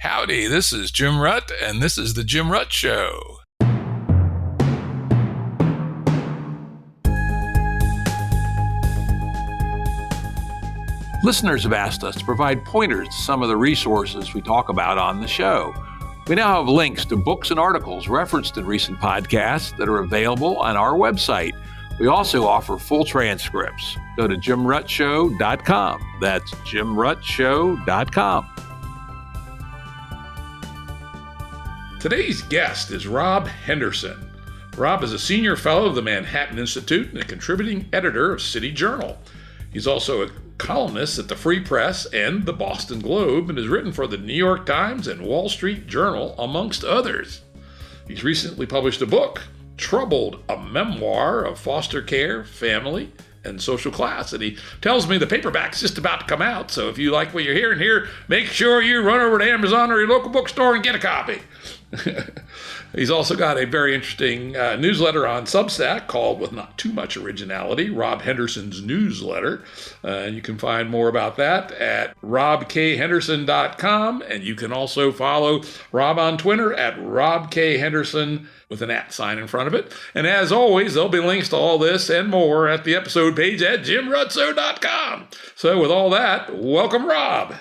Howdy, this is Jim Rutt, and this is The Jim Rutt Show. Listeners have asked us to provide pointers to some of the resources we talk about on the show. We now have links to books and articles referenced in recent podcasts that are available on our website. We also offer full transcripts. Go to jimruttshow.com. That's jimruttshow.com. Today's guest is Rob Henderson. Rob is a senior fellow of the Manhattan Institute and a contributing editor of City Journal. He's also a columnist at the Free Press and the Boston Globe and has written for the New York Times and Wall Street Journal, amongst others. He's recently published a book, Troubled, a Memoir of Foster Care, Family, and Social Class. And he tells me the paperback's just about to come out, so if you like what you're hearing here, make sure you run over to Amazon or your local bookstore and get a copy. He's also got a very interesting newsletter on Substack called, with not too much originality, Rob Henderson's Newsletter. And you can find more about that at robkhenderson.com. And you can also follow Rob on Twitter at robkhenderson with an @ sign in front of it. And as always, there'll be links to all this and more at the episode page at jimrutso.com. So with all that, welcome, Rob.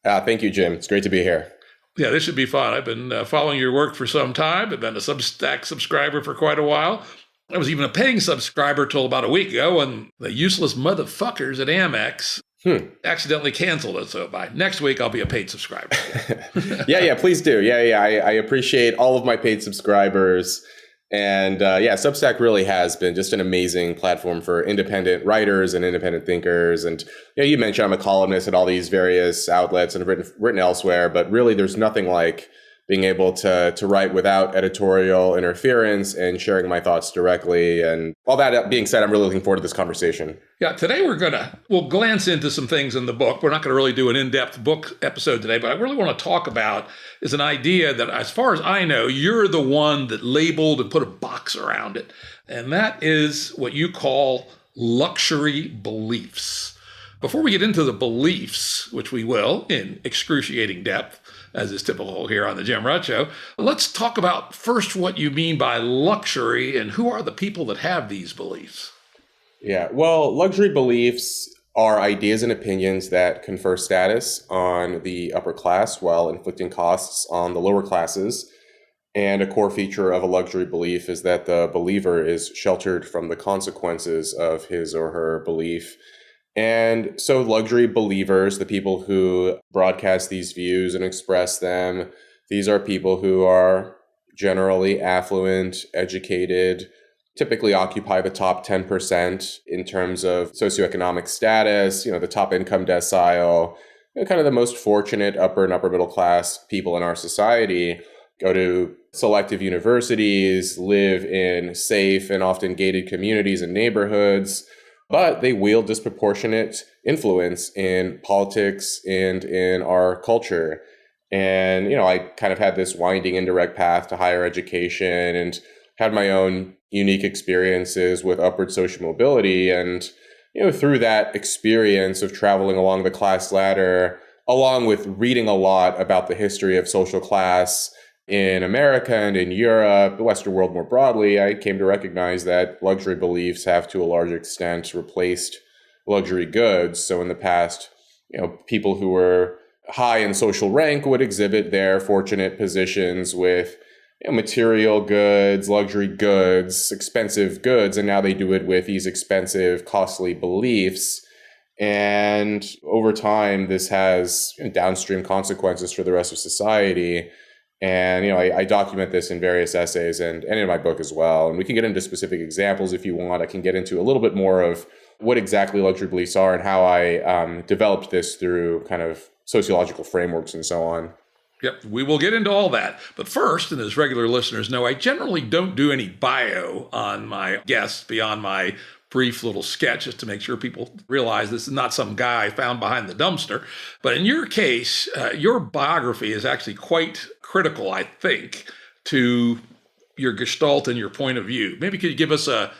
Thank you, Jim. It's great to be here. Yeah, this should be fun. I've been following your work for some time. I've been a Substack subscriber for quite a while. I was even a paying subscriber till about a week ago when the useless motherfuckers at Amex accidentally canceled it. So by next week, I'll be a paid subscriber. Yeah, please do. Yeah. I appreciate all of my paid subscribers. And Substack really has been just an amazing platform for independent writers and independent thinkers. And you mentioned I'm a columnist at all these various outlets and have written elsewhere, but really there's nothing like being able to write without editorial interference and sharing my thoughts directly. And all that being said, I'm really looking forward to this conversation. Yeah, today we'll glance into some things in the book. We're not going to really do an in-depth book episode today, but I really want to talk about is an idea that, as far as I know, you're the one that labeled and put a box around it. And that is what you call luxury beliefs. Before we get into the beliefs, which we will in excruciating depth, as is typical here on the Jim Rutt Show, let's talk about first what you mean by luxury and who are the people that have these beliefs. Yeah, well, luxury beliefs are ideas and opinions that confer status on the upper class while inflicting costs on the lower classes. And a core feature of a luxury belief is that the believer is sheltered from the consequences of his or her belief. And so luxury believers, the people who broadcast these views and express them, these are people who are generally affluent, educated, typically occupy the top 10% in terms of socioeconomic status, the top income decile, kind of the most fortunate upper and upper middle class people in our society, go to selective universities, live in safe and often gated communities and neighborhoods, but they wield disproportionate influence in politics and in our culture. And, I kind of had this winding indirect path to higher education and had my own unique experiences with upward social mobility. And, through that experience of traveling along the class ladder, along with reading a lot about the history of social class in America and in Europe, the Western world more broadly, I came to recognize that luxury beliefs have to a large extent replaced luxury goods. So in the past, people who were high in social rank would exhibit their fortunate positions with material goods, luxury goods, expensive goods, and now they do it with these expensive, costly beliefs. And over time, this has downstream consequences for the rest of society. And, I document this in various essays and in my book as well. And we can get into specific examples if you want. I can get into a little bit more of what exactly luxury beliefs are and how I developed this through kind of sociological frameworks and so on. Yep, we will get into all that. But first, and as regular listeners know, I generally don't do any bio on my guests beyond my brief little sketch, just to make sure people realize this is not some guy found behind the dumpster. But in your case, your biography is actually quite critical, I think, to your gestalt and your point of view. Maybe could you give us a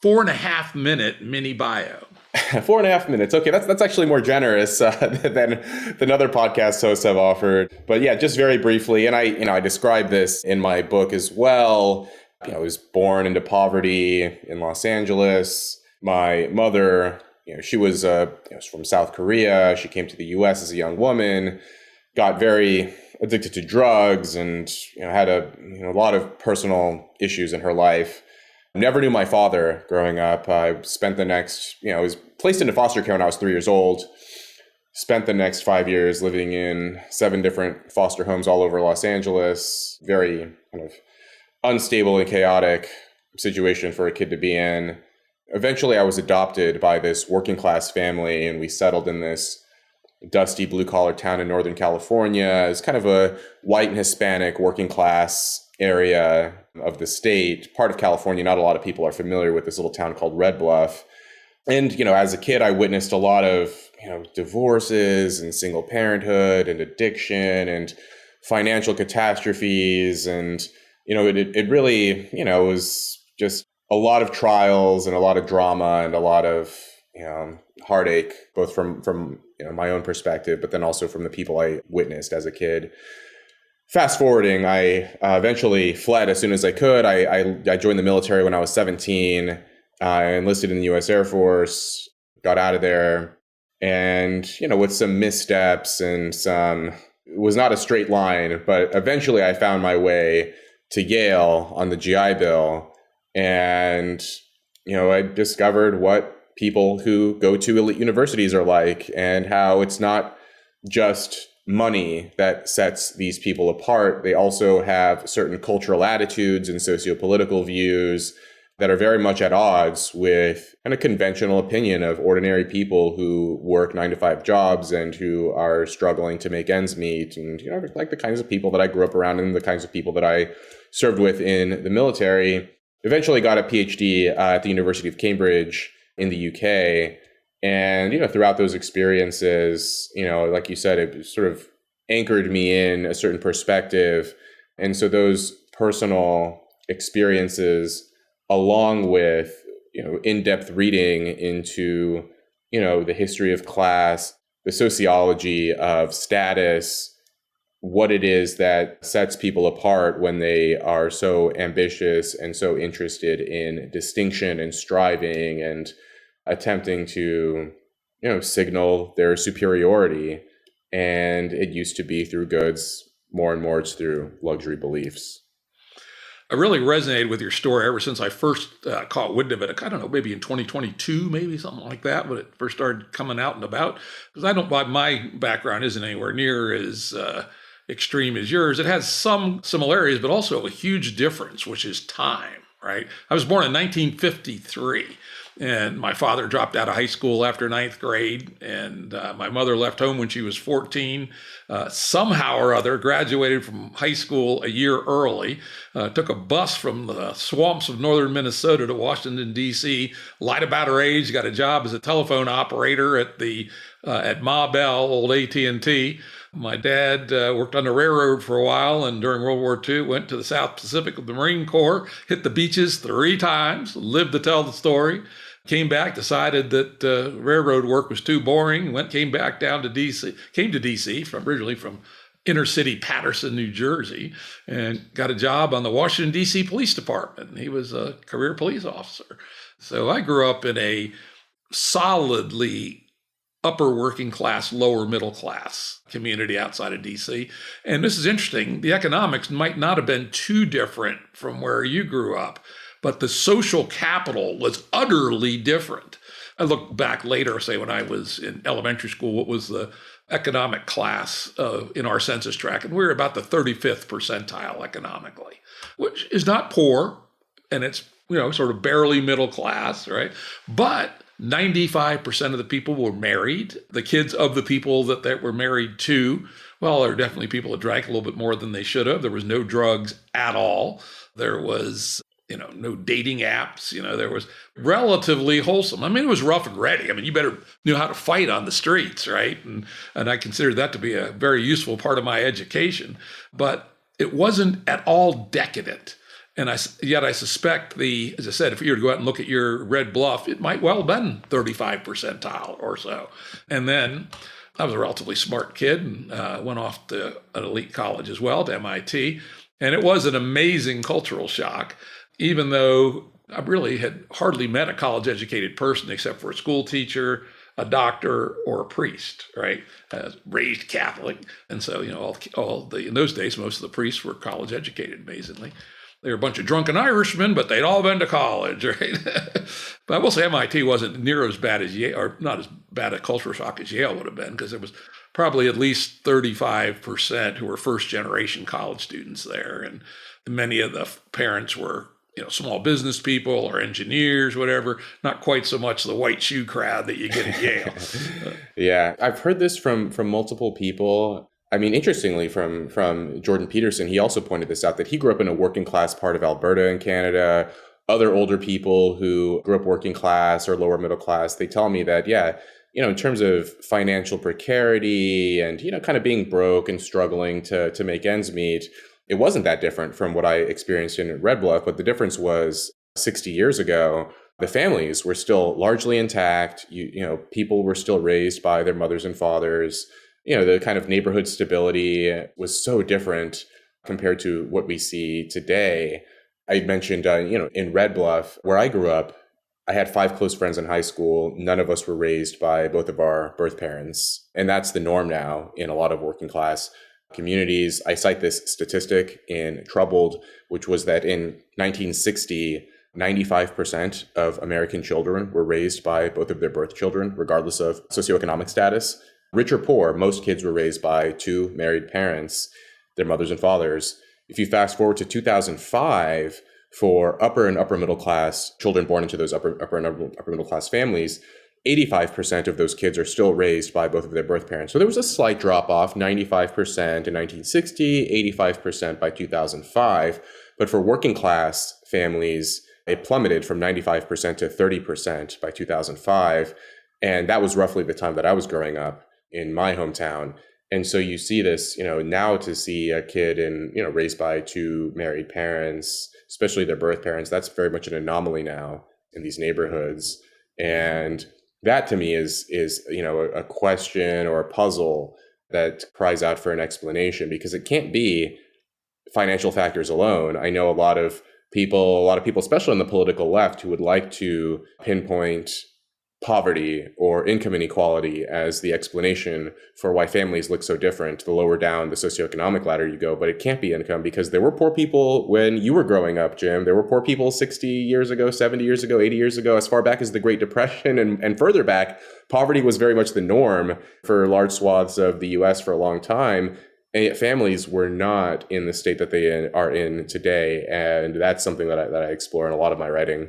4.5-minute mini bio? 4.5 minutes. Okay, that's actually more generous than other podcast hosts have offered. But yeah, just very briefly, and I describe this in my book as well. I was born into poverty in Los Angeles. My mother, she was from South Korea. She came to the U.S. as a young woman, got very addicted to drugs, and had a lot of personal issues in her life. Never knew my father growing up. I spent the next, I was placed into foster care when I was 3 years old. Spent the next 5 years living in 7 different foster homes all over Los Angeles. Very kind of unstable and chaotic situation for a kid to be in. Eventually, I was adopted by this working class family, and we settled in this dusty blue collar town in Northern California. It's kind of a white and Hispanic working class area of the state, part of California. Not a lot of people are familiar with this little town called Red Bluff. And, as a kid, I witnessed a lot of, divorces and single parenthood and addiction and financial catastrophes. And, it really, was just a lot of trials and a lot of drama and a lot of, heartache, both from my own perspective, but then also from the people I witnessed as a kid. Fast forwarding, I eventually fled as soon as I could. I joined the military when I was 17. I enlisted in the U.S. Air Force, got out of there, and with some missteps and it was not a straight line, but eventually I found my way to Yale on the GI Bill, and I discovered what people who go to elite universities are like, and how it's not just money that sets these people apart. They also have certain cultural attitudes and socio-political views that are very much at odds with kind of conventional opinion of ordinary people who work 9-to-5 jobs and who are struggling to make ends meet. And, like the kinds of people that I grew up around and the kinds of people that I served with in the military. Eventually got a PhD at the University of Cambridge in the UK. And, throughout those experiences, like you said, it sort of anchored me in a certain perspective. And so those personal experiences, along with, in-depth reading into, the history of class, the sociology of status, what it is that sets people apart when they are so ambitious and so interested in distinction and striving and attempting to, signal their superiority. And it used to be through goods. More and more it's through luxury beliefs. I really resonated with your story ever since I first caught wind of it. I don't know, maybe in 2022, maybe something like that, when it first started coming out and about. Because my background isn't anywhere near as extreme as yours. It has some similarities, but also a huge difference, which is time, right? I was born in 1953. And my father dropped out of high school after 9th grade, and my mother left home when she was 14. Somehow or other, graduated from high school a year early, took a bus from the swamps of northern Minnesota to Washington, D.C., lied about her age, got a job as a telephone operator at Ma Bell, old AT&T. My dad worked on the railroad for a while, and during World War II went to the South Pacific with the Marine Corps, hit the beaches 3 times, lived to tell the story. Came back, decided that railroad work was too boring, came back down to D.C., came to D.C. originally from inner city Paterson, New Jersey, and got a job on the Washington, D.C. Police Department. He was a career police officer. So I grew up in a solidly upper working class, lower middle class community outside of D.C. And this is interesting. The economics might not have been too different from where you grew up, but the social capital was utterly different. I look back later, say when I was in elementary school, what was the economic class in our census tract? And we were about the 35th percentile economically, which is not poor, and it's, sort of barely middle class, right? But 95% of the people were married. The kids of the people that were married to, well, there were definitely people that drank a little bit more than they should have. There was no drugs at all. There was no dating apps, there was relatively wholesome. I mean, it was rough and ready. I mean, you better knew how to fight on the streets, right? And I considered that to be a very useful part of my education, but it wasn't at all decadent. And yet I suspect as I said, if you were to go out and look at your Red Bluff, it might well have been 35 percentile or so. And then I was a relatively smart kid and went off to an elite college as well, to MIT. And it was an amazing cultural shock, even though I really had hardly met a college-educated person except for a school teacher, a doctor, or a priest, right? Raised Catholic. And so, in those days, most of the priests were college-educated, amazingly. They were a bunch of drunken Irishmen, but they'd all been to college, right? But I will say MIT wasn't near as bad as Yale, or not as bad a cultural shock as Yale would have been, because there was probably at least 35% who were first-generation college students there. And many of the parents were, small business people or engineers, whatever, not quite so much the white shoe crowd that you get at Yale. Yeah, I've heard this from multiple people. I mean, interestingly, from Jordan Peterson, he also pointed this out, that he grew up in a working class part of Alberta in Canada. Other older people who grew up working class or lower middle class, they tell me that, in terms of financial precarity and, kind of being broke and struggling to make ends meet, it wasn't that different from what I experienced in Red Bluff. But the difference was 60 years ago, the families were still largely intact. People were still raised by their mothers and fathers. The kind of neighborhood stability was so different compared to what we see today. I mentioned, in Red Bluff, where I grew up, I had 5 close friends in high school. None of us were raised by both of our birth parents. And that's the norm now in a lot of working class communities. I cite this statistic in Troubled, which was that in 1960, 95% of American children were raised by both of their birth children, regardless of socioeconomic status. Rich or poor, most kids were raised by 2 married parents, their mothers and fathers. If you fast forward to 2005, for upper and upper middle class children born into those upper and upper middle class families, 85% of those kids are still raised by both of their birth parents. So there was a slight drop off, 95% in 1960, 85% by 2005. But for working class families, it plummeted from 95% to 30% by 2005. And that was roughly the time that I was growing up in my hometown. And so you see this, now to see a kid raised by 2 married parents, especially their birth parents, that's very much an anomaly now in these neighborhoods. And that to me is a question or a puzzle that cries out for an explanation, because it can't be financial factors alone. I know a lot of people, especially on the political left, who would like to pinpoint poverty or income inequality as the explanation for why families look so different the lower down the socioeconomic ladder you go. But it can't be income, because there were poor people when you were growing up, Jim. There were poor people 60 years ago, 70 years ago, 80 years ago, as far back as the Great Depression and further back. Poverty was very much the norm for large swaths of the US for a long time. And yet families were not in the state that they are in today. And that's something that I explore in a lot of my writing.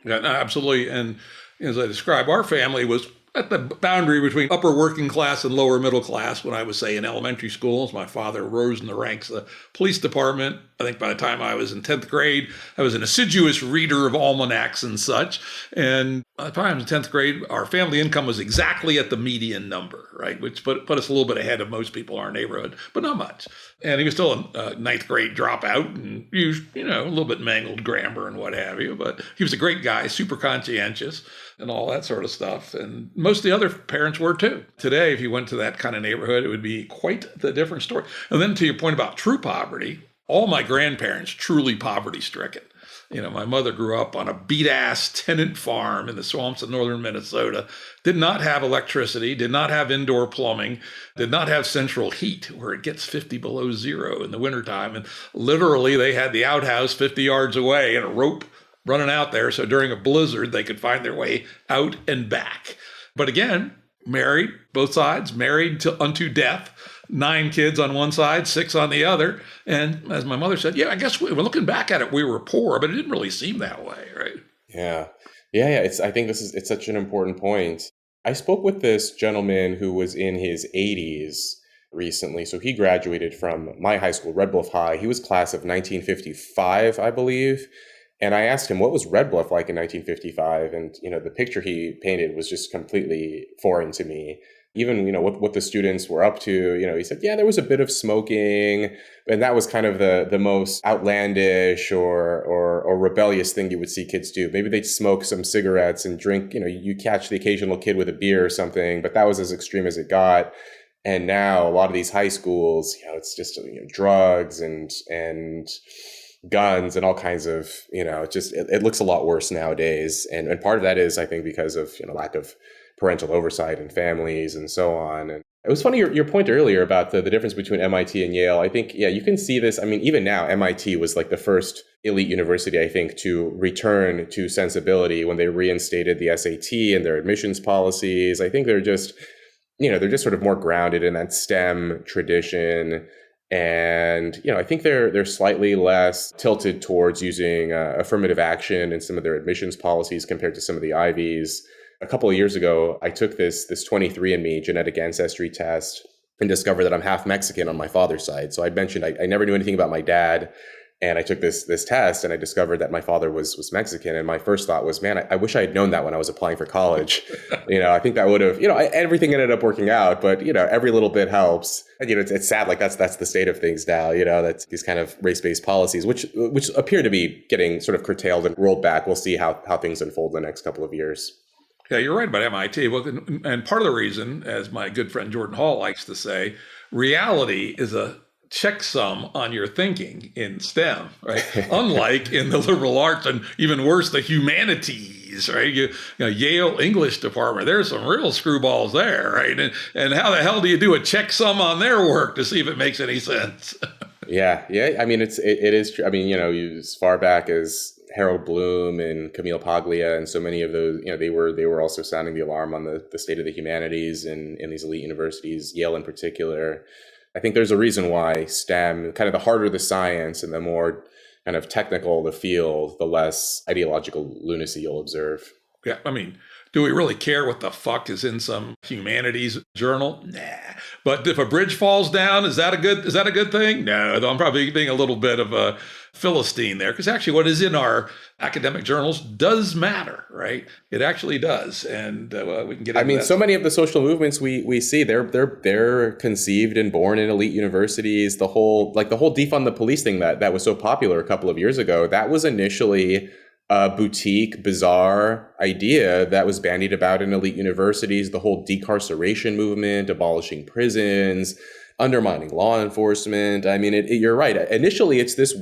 Yeah, no, absolutely. And as I describe, our family was at the boundary between upper working class and lower middle class when I was, say, in elementary school. As my father rose in the ranks of the police department. I think by the time I was in 10th grade, I was an assiduous reader of almanacs and such. And by the time I was in 10th grade, our family income was exactly at the median number, right? Which put us a little bit ahead of most people in our neighborhood, but not much. And he was still a 9th grade dropout and used, a little bit mangled grammar and what have you. But he was a great guy, super conscientious and all that sort of stuff. And most of the other parents were too. Today, if you went to that kind of neighborhood, it would be quite the different story. And then to your point about true poverty, all my grandparents truly poverty-stricken. My mother grew up on a beat-ass tenant farm in the swamps of northern Minnesota, did not have electricity, did not have indoor plumbing, did not have central heat where it gets 50 below zero in the wintertime. And literally they had the outhouse 50 yards away and a rope running out there. So during a blizzard, they could find their way out and back. But again, married, both sides, married unto death. 9 kids on one side, 6 on the other. And as my mother said, I guess we're looking back at it, we were poor, but it didn't really seem that way, right? Yeah. I think it's such an important point. I spoke with this gentleman who was in his 80s recently. So he graduated from my high school, Red Bluff High. He was class of 1955, I believe. And I asked him, what was Red Bluff like in 1955? And, the picture he painted was just completely foreign to me. even, what the students were up to. He said, yeah, there was a bit of smoking, and that was kind of the most outlandish or rebellious thing you would see kids do. Maybe they'd smoke some cigarettes and drink, you catch the occasional kid with a beer or something, but that was as extreme as it got. And now a lot of these high schools, it's just drugs and guns and all kinds of, it looks a lot worse nowadays. And part of that is, I think, because of lack of parental oversight in families and so on. And it was funny, your point earlier about the difference between MIT and Yale. I think, you can see this. I mean, even now, MIT was like the first elite university, I think, to return to sensibility when they reinstated the SAT and their admissions policies. I think they're just sort of more grounded in that STEM tradition. And, I think they're slightly less tilted towards using affirmative action in some of their admissions policies compared to some of the Ivies. A couple of years ago, I took this 23andMe genetic ancestry test and discovered that I'm half Mexican on my father's side. So I mentioned I never knew anything about my dad. And I took this test and I discovered that my father was Mexican. And my first thought was, man, I wish I had known that when I was applying for college. I think that would have, everything ended up working out, but, every little bit helps. And, it's sad, like that's the state of things now, that's these kind of race-based policies, which appear to be getting sort of curtailed and rolled back. We'll see how things unfold in the next couple of years. Yeah, you're right about MIT. Well, and part of the reason, as my good friend Jordan Hall likes to say, reality is a checksum on your thinking in STEM, right? Unlike in the liberal arts and even worse, the humanities, right? Yale English department, there's some real screwballs there, right? And how the hell do you do a checksum on their work to see if it makes any sense? Yeah. I mean, it is true. I mean, as far back as Harold Bloom and Camille Paglia and so many of those, they were also sounding the alarm on the state of the humanities in these elite universities, Yale in particular. I think there's a reason why STEM, kind of the harder the science and the more kind of technical the field, the less ideological lunacy you'll observe. Yeah, I mean, do we really care what the fuck is in some humanities journal? Nah. But if a bridge falls down, is that a good thing? No, though I'm probably being a little bit of a Philistine there, because actually what is in our academic journals does matter, right? It actually does. And we can get into that. So many of the social movements we see, they're conceived and born in elite universities. The whole defund the police thing that was so popular a couple of years ago, that was initially a boutique, bizarre idea that was bandied about in elite universities. The whole decarceration movement, abolishing prisons, undermining law enforcement. I mean, you're right. Initially, it's this,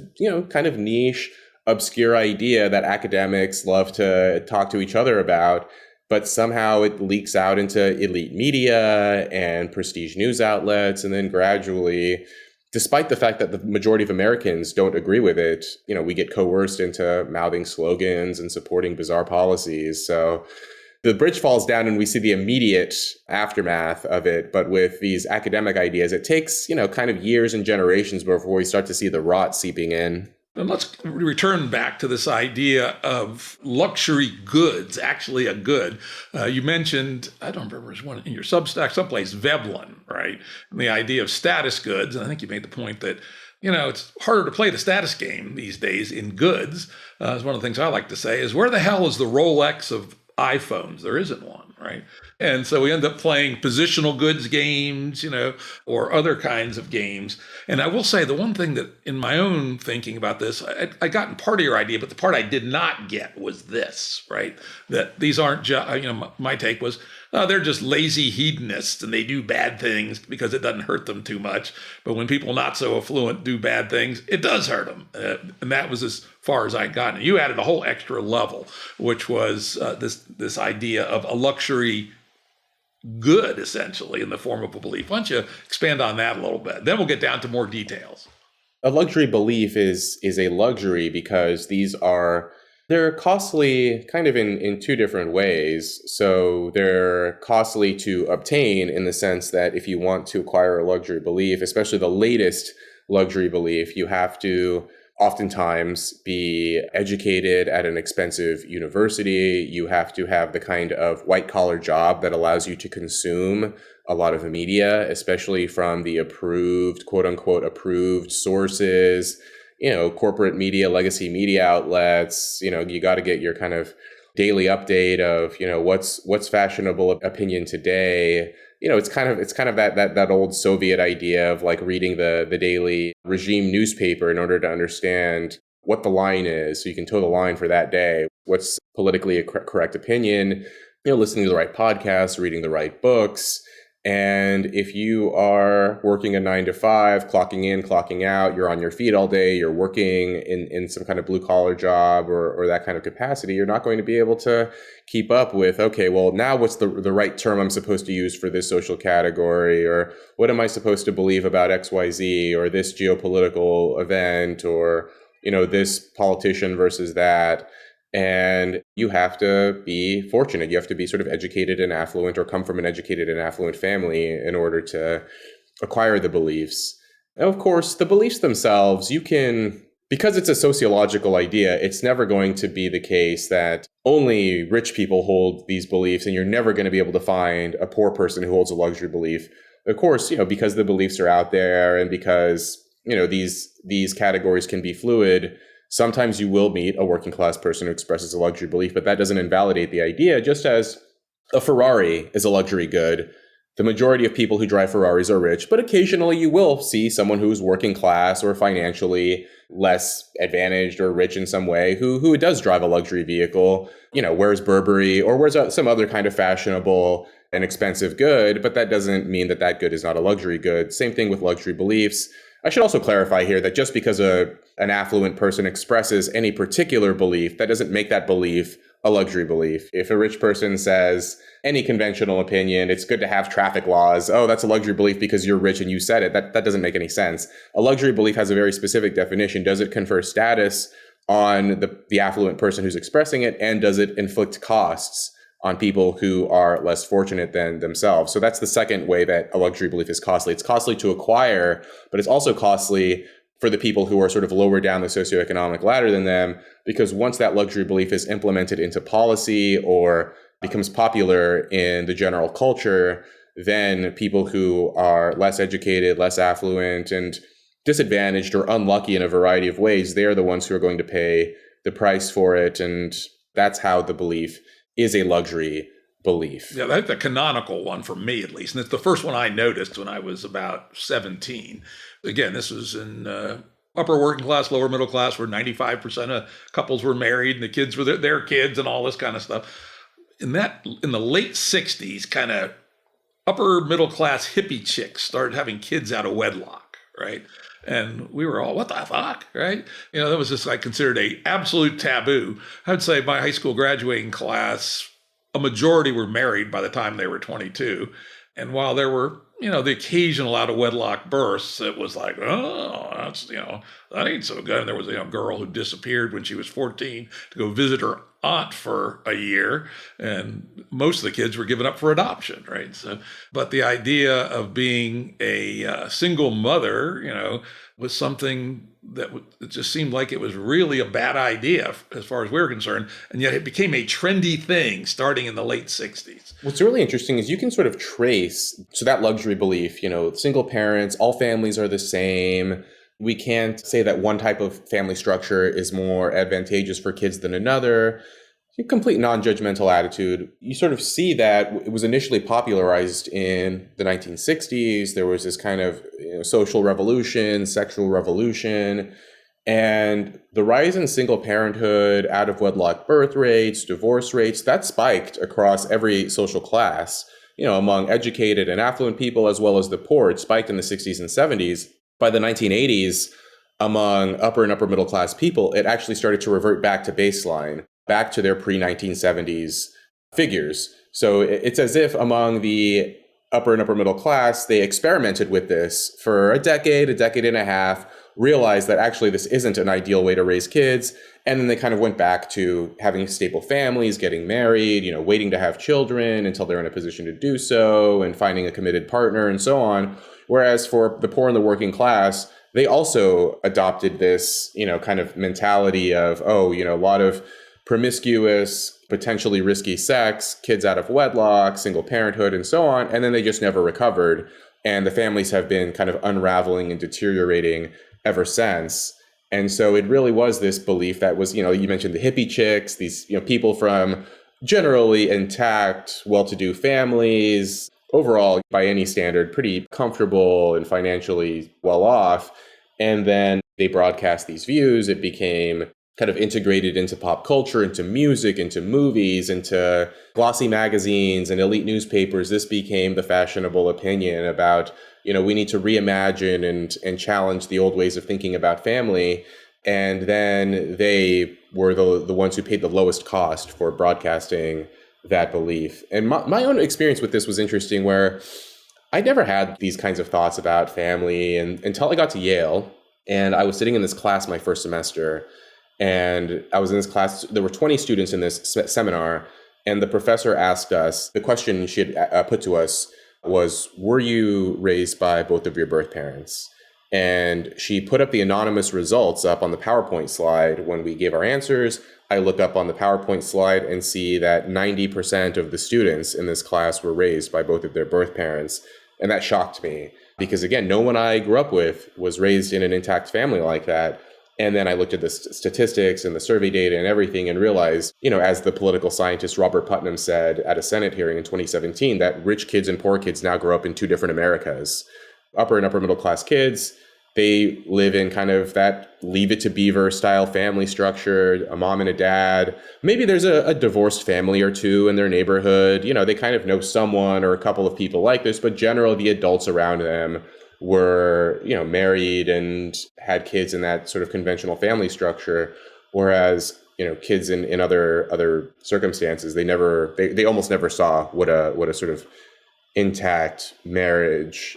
kind of niche, obscure idea that academics love to talk to each other about, but somehow it leaks out into elite media and prestige news outlets. And then gradually, despite the fact that the majority of Americans don't agree with it, we get coerced into mouthing slogans and supporting bizarre policies. So the bridge falls down and we see the immediate aftermath of it. But with these academic ideas, it takes, kind of years and generations before we start to see the rot seeping in. And let's return back to this idea of luxury goods, actually a good. You mentioned, I don't remember, there's one in your Substack someplace, Veblen, right? And the idea of status goods. And I think you made the point that, it's harder to play the status game these days in goods. It's one of the things I like to say is, where the hell is the Rolex of iPhones? There isn't one, right? And so we end up playing positional goods games, or other kinds of games. And I will say the one thing that in my own thinking about this, I got part of your idea, but the part I did not get was this, right? That these aren't just, my take was, they're just lazy hedonists and they do bad things because it doesn't hurt them too much. But when people not so affluent do bad things, it does hurt them. And that was as far as I'd gotten. You added a whole extra level, which was this idea of a luxury good, essentially, in the form of a belief. Why don't you expand on that a little bit? Then we'll get down to more details. A luxury belief is a luxury because they're costly kind of in two different ways. So they're costly to obtain in the sense that if you want to acquire a luxury belief, especially the latest luxury belief, you have to oftentimes be educated at an expensive university. You have to have the kind of white collar job that allows you to consume a lot of media, especially from the approved, quote unquote, approved sources, corporate media, legacy media outlets. You got to get your kind of daily update of, what's fashionable opinion today. it's kind of that old Soviet idea of like reading the daily regime newspaper in order to understand what the line is, so you can toe the line for that day. What's politically a correct opinion? Listening to the right podcasts, reading the right books. And if you are working a 9 to 5, clocking in, clocking out, you're on your feet all day, you're working in some kind of blue collar job or that kind of capacity, you're not going to be able to keep up with, okay, well, now what's the right term I'm supposed to use for this social category? Or what am I supposed to believe about XYZ or this geopolitical event or, this politician versus that? And you have to be fortunate. You have to be sort of educated and affluent or come from an educated and affluent family in order to acquire the beliefs. And of course, the beliefs themselves, because it's a sociological idea, it's never going to be the case that only rich people hold these beliefs and you're never going to be able to find a poor person who holds a luxury belief. Of course, because the beliefs are out there and because, these categories can be fluid, sometimes you will meet a working class person who expresses a luxury belief, but that doesn't invalidate the idea. Just as a Ferrari is a luxury good, the majority of people who drive Ferraris are rich, but occasionally you will see someone who's working class or financially less advantaged or rich in some way who does drive a luxury vehicle, wears Burberry or wears some other kind of fashionable and expensive good, but that doesn't mean that good is not a luxury good. Same thing with luxury beliefs. I should also clarify here that just because an affluent person expresses any particular belief, that doesn't make that belief a luxury belief. If a rich person says any conventional opinion, it's good to have traffic laws, oh, that's a luxury belief because you're rich and you said it, that doesn't make any sense. A luxury belief has a very specific definition. Does it confer status on the affluent person who's expressing it? And does it inflict costs on people who are less fortunate than themselves? So that's the second way that a luxury belief is costly. It's costly to acquire, but it's also costly for the people who are sort of lower down the socioeconomic ladder than them, because once that luxury belief is implemented into policy or becomes popular in the general culture, then people who are less educated, less affluent, and disadvantaged or unlucky in a variety of ways, they're the ones who are going to pay the price for it. And that's how the belief is a luxury belief. Yeah, that's the canonical one for me, at least. And it's the first one I noticed when I was about 17. Again, this was in upper working class, lower middle class, where 95% of couples were married and the kids were their kids and all this kind of stuff. In the late 60s, kind of upper middle class hippie chicks started having kids out of wedlock, right? And we were all, what the fuck, right? That was just considered a absolute taboo. I'd say my high school graduating class, a majority were married by the time they were 22. And while there were, the occasional out of wedlock births, it was like, oh, that's, that ain't so good. And there was a girl who disappeared when she was 14 to go visit her aunt for a year. And most of the kids were given up for adoption, right? So, but the idea of being a single mother, was something that it just seemed like it was really a bad idea as far as we were concerned. And yet it became a trendy thing starting in the late 60s. What's really interesting is you can sort of trace, so that luxury belief, single parents, all families are the same. We can't say that one type of family structure is more advantageous for kids than another. A complete non-judgmental attitude. You sort of see that it was initially popularized in the 1960s. There was this kind of social revolution, sexual revolution, and the rise in single parenthood, out of wedlock birth rates, divorce rates, that spiked across every social class, among educated and affluent people as well as the poor. It spiked in the 60s and 70s. By the 1980s, among upper and upper middle class people, it actually started to revert back to baseline, back to their pre-1970s figures. So it's as if among the upper and upper middle class, they experimented with this for a decade and a half, realized that actually this isn't an ideal way to raise kids, and then they kind of went back to having stable families, getting married, waiting to have children until they're in a position to do so, and finding a committed partner and so on. Whereas for the poor and the working class, they also adopted this, kind of mentality of, a lot of promiscuous, potentially risky sex, kids out of wedlock, single parenthood, and so on. And then they just never recovered. And the families have been kind of unraveling and deteriorating ever since. And so it really was this belief that was, you mentioned the hippie chicks, these, people from generally intact, well-to-do families, overall, by any standard, pretty comfortable and financially well off. And then they broadcast these views. It became kind of integrated into pop culture, into music, into movies, into glossy magazines and elite newspapers. This became the fashionable opinion about, we need to reimagine and challenge the old ways of thinking about family. And then they were the ones who paid the lowest cost for broadcasting that belief. And my own experience with this was interesting, where I never had these kinds of thoughts about family until I got to Yale. And I was sitting in this class my first semester. And I was in this class, there were 20 students in this seminar, and the professor asked us, the question she had put to us was, were you raised by both of your birth parents? And she put up the anonymous results up on the PowerPoint slide when we gave our answers. I look up on the PowerPoint slide and see that 90% of the students in this class were raised by both of their birth parents. And that shocked me because, again, no one I grew up with was raised in an intact family like that. And then I looked at the statistics and the survey data and everything and realized, as the political scientist Robert Putnam said at a Senate hearing in 2017, that rich kids and poor kids now grow up in two different Americas. Upper and upper middle class kids, they live in kind of that Leave It to Beaver style family structure, a mom and a dad. Maybe there's a divorced family or two in their neighborhood. They kind of know someone or a couple of people like this, but generally the adults around them were, married and had kids in that sort of conventional family structure. Whereas, kids in other circumstances, they almost never saw what a sort of intact marriage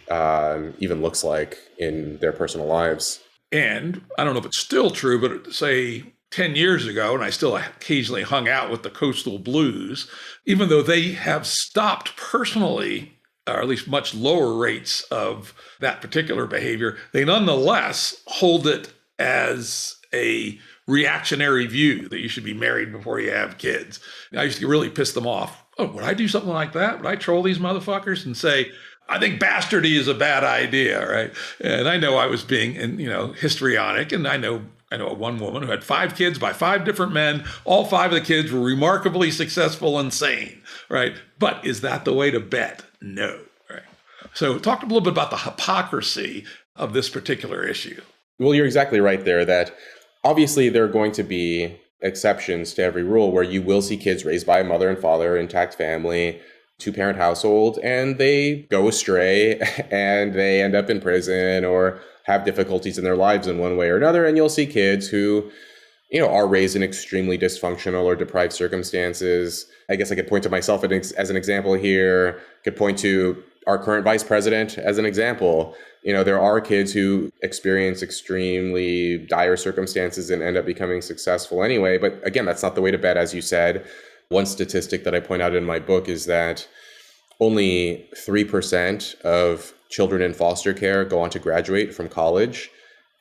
even looks like in their personal lives. And I don't know if it's still true, but say 10 years ago, and I still occasionally hung out with the Coastal Blues, even though they have stopped personally, or at least much lower rates of that particular behavior, they nonetheless hold it as a reactionary view that you should be married before you have kids. I used to really piss them off. Oh, would I do something like that? Would I troll these motherfuckers and say, I think bastardy is a bad idea, right? And I know I was being, histrionic, and I know one woman who had 5 kids by 5 different men. All 5 of the kids were remarkably successful and sane, right? But is that the way to bet? No, right? So talk a little bit about the hypocrisy of this particular issue. Well, you're exactly right there that obviously there are going to be exceptions to every rule where you will see kids raised by a mother and father, intact family, 2-parent household, and they go astray and they end up in prison or have difficulties in their lives in one way or another. And you'll see kids who, are raised in extremely dysfunctional or deprived circumstances. I guess I could point to myself as an example here, could point to our current vice president as an example. There are kids who experience extremely dire circumstances and end up becoming successful anyway. But again, that's not the way to bet, as you said. One statistic that I point out in my book is that only 3% of children in foster care go on to graduate from college.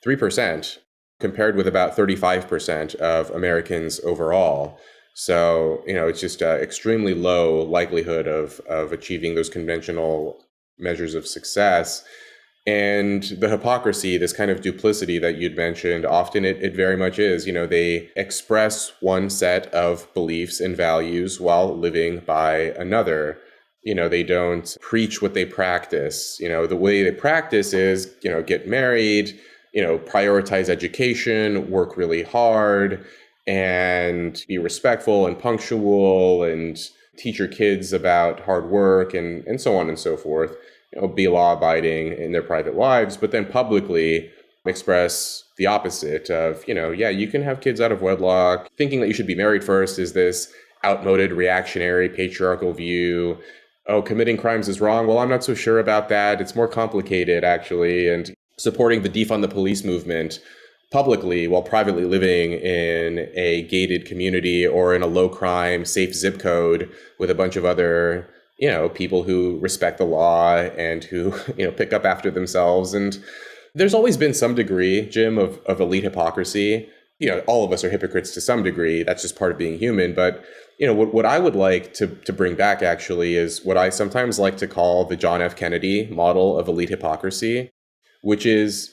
3%, compared with about 35% of Americans overall. So, it's just an extremely low likelihood of achieving those conventional measures of success. And the hypocrisy, this kind of duplicity that you'd mentioned, often it very much is. They express one set of beliefs and values while living by another. They don't preach what they practice. The way they practice is, get married, prioritize education, work really hard, and be respectful and punctual, and teach your kids about hard work and so on and so forth. Be law-abiding in their private lives, but then publicly express the opposite of, you can have kids out of wedlock. Thinking that you should be married first is this outmoded, reactionary, patriarchal view. Oh, committing crimes is wrong. Well, I'm not so sure about that. It's more complicated, actually. And supporting the defund the police movement publicly while privately living in a gated community or in a low-crime, safe zip code with a bunch of other people who respect the law and who, pick up after themselves. And there's always been some degree, Jim, of elite hypocrisy. All of us are hypocrites to some degree. That's just part of being human. But, what I would like to bring back actually is what I sometimes like to call the John F. Kennedy model of elite hypocrisy, which is,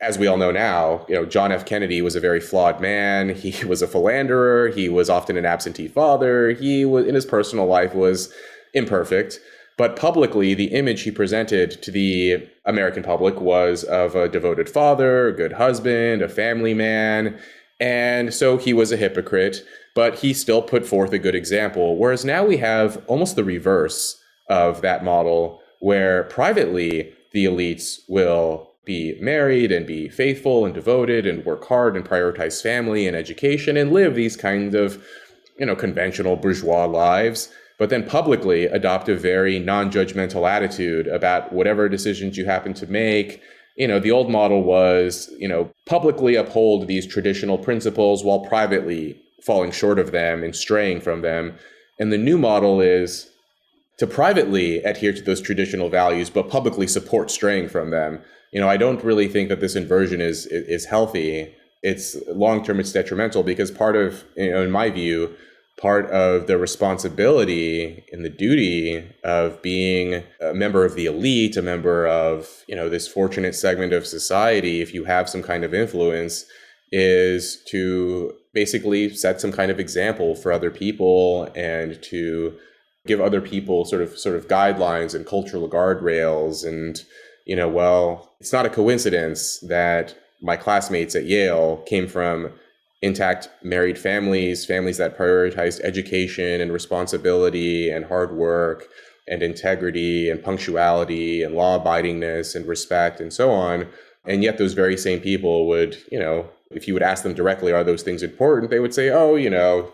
as we all know now, John F. Kennedy was a very flawed man. He was a philanderer. He was often an absentee father. He was, in his personal life, was imperfect. But publicly, the image he presented to the American public was of a devoted father, a good husband, a family man. And so he was a hypocrite, but he still put forth a good example. Whereas now we have almost the reverse of that model, where privately the elites will be married and be faithful and devoted and work hard and prioritize family and education and live these kinds of, conventional bourgeois lives, but then publicly adopt a very non-judgmental attitude about whatever decisions you happen to make. The old model was, publicly uphold these traditional principles while privately falling short of them and straying from them. And the new model is to privately adhere to those traditional values, but publicly support straying from them. I don't really think that this inversion is healthy. It's long-term, it's detrimental, because part of, in my view, part of the responsibility and the duty of being a member of the elite, a member of, this fortunate segment of society, if you have some kind of influence, is to basically set some kind of example for other people and to give other people sort of guidelines and cultural guardrails. And, it's not a coincidence that my classmates at Yale came from intact married families that prioritized education and responsibility and hard work and integrity and punctuality and law-abidingness and respect and so on. And yet those very same people would, if you would ask them directly, are those things important? They would say, oh,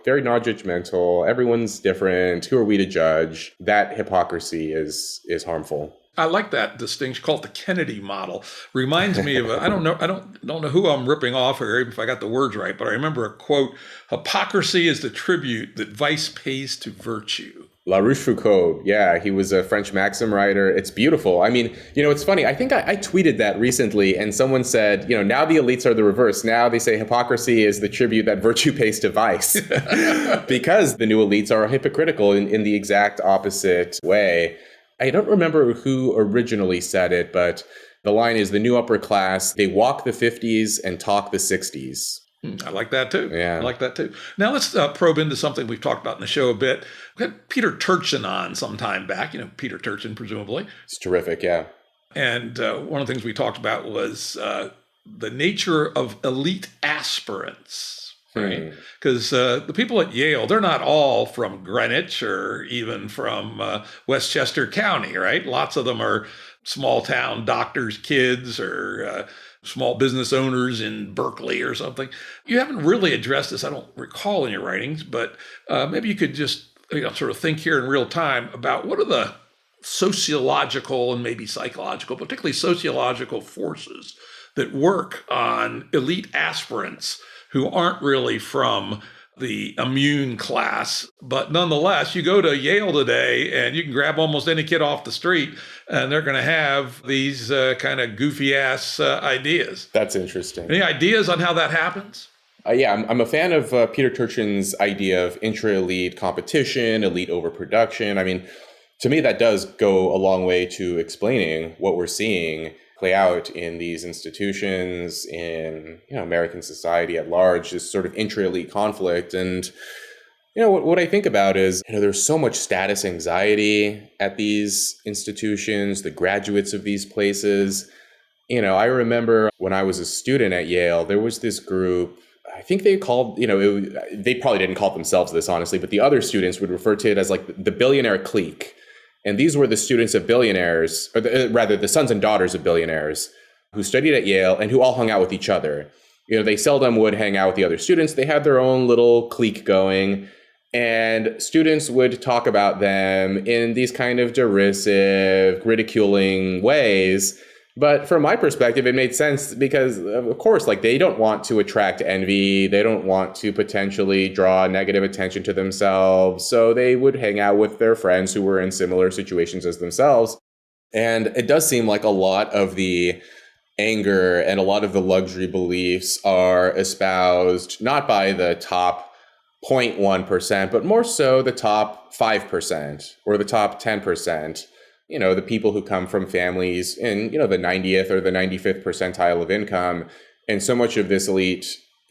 very non-judgmental. Everyone's different. Who are we to judge? That hypocrisy is harmful. I like that distinction called the Kennedy model. Reminds me of I don't know who I'm ripping off here, even if I got the words right, but I remember a quote: "Hypocrisy is the tribute that vice pays to virtue." La Rochefoucauld, yeah, he was a French maxim writer. It's beautiful. I mean, it's funny. I think I tweeted that recently, and someone said, now the elites are the reverse. Now they say hypocrisy is the tribute that virtue pays to vice, because the new elites are hypocritical in the exact opposite way. I don't remember who originally said it, but the line is, the new upper class, they walk the 50s and talk the 60s. I like that too. Yeah. I like that too. Now let's probe into something we've talked about in the show a bit. We had Peter Turchin on some time back, Peter Turchin, presumably. It's terrific, yeah. And one of the things we talked about was the nature of elite aspirants. Right, because the people at Yale, they're not all from Greenwich or even from Westchester County, right? Lots of them are small town doctors' kids or small business owners in Berkeley or something. You haven't really addressed this, I don't recall, in your writings, but maybe you could just sort of think here in real time about what are the sociological and maybe psychological, particularly sociological forces that work on elite aspirants who aren't really from the immune class. But nonetheless, you go to Yale today and you can grab almost any kid off the street and they're going to have these kind of goofy ass ideas. That's interesting. Any ideas on how that happens? Yeah, I'm a fan of Peter Turchin's idea of intra-elite competition, elite overproduction. I mean, to me, that does go a long way to explaining what we're seeing play out in these institutions, in American society at large, this sort of intra-elite conflict. And what I think about is there's so much status anxiety at these institutions, the graduates of these places. I remember when I was a student at Yale, there was this group. I think they called, they probably didn't call themselves this, honestly, but the other students would refer to it as like the billionaire clique. And these were the students of billionaires, or rather the sons and daughters of billionaires who studied at Yale and who all hung out with each other. They seldom would hang out with the other students. They had their own little clique going, and students would talk about them in these kind of derisive, ridiculing ways. But from my perspective, it made sense because, of course, they don't want to attract envy. They don't want to potentially draw negative attention to themselves. So they would hang out with their friends who were in similar situations as themselves. And it does seem like a lot of the anger and a lot of the luxury beliefs are espoused not by the top 0.1%, but more so the top 5% or the top 10%. The people who come from families in, the 90th or the 95th percentile of income. And so much of this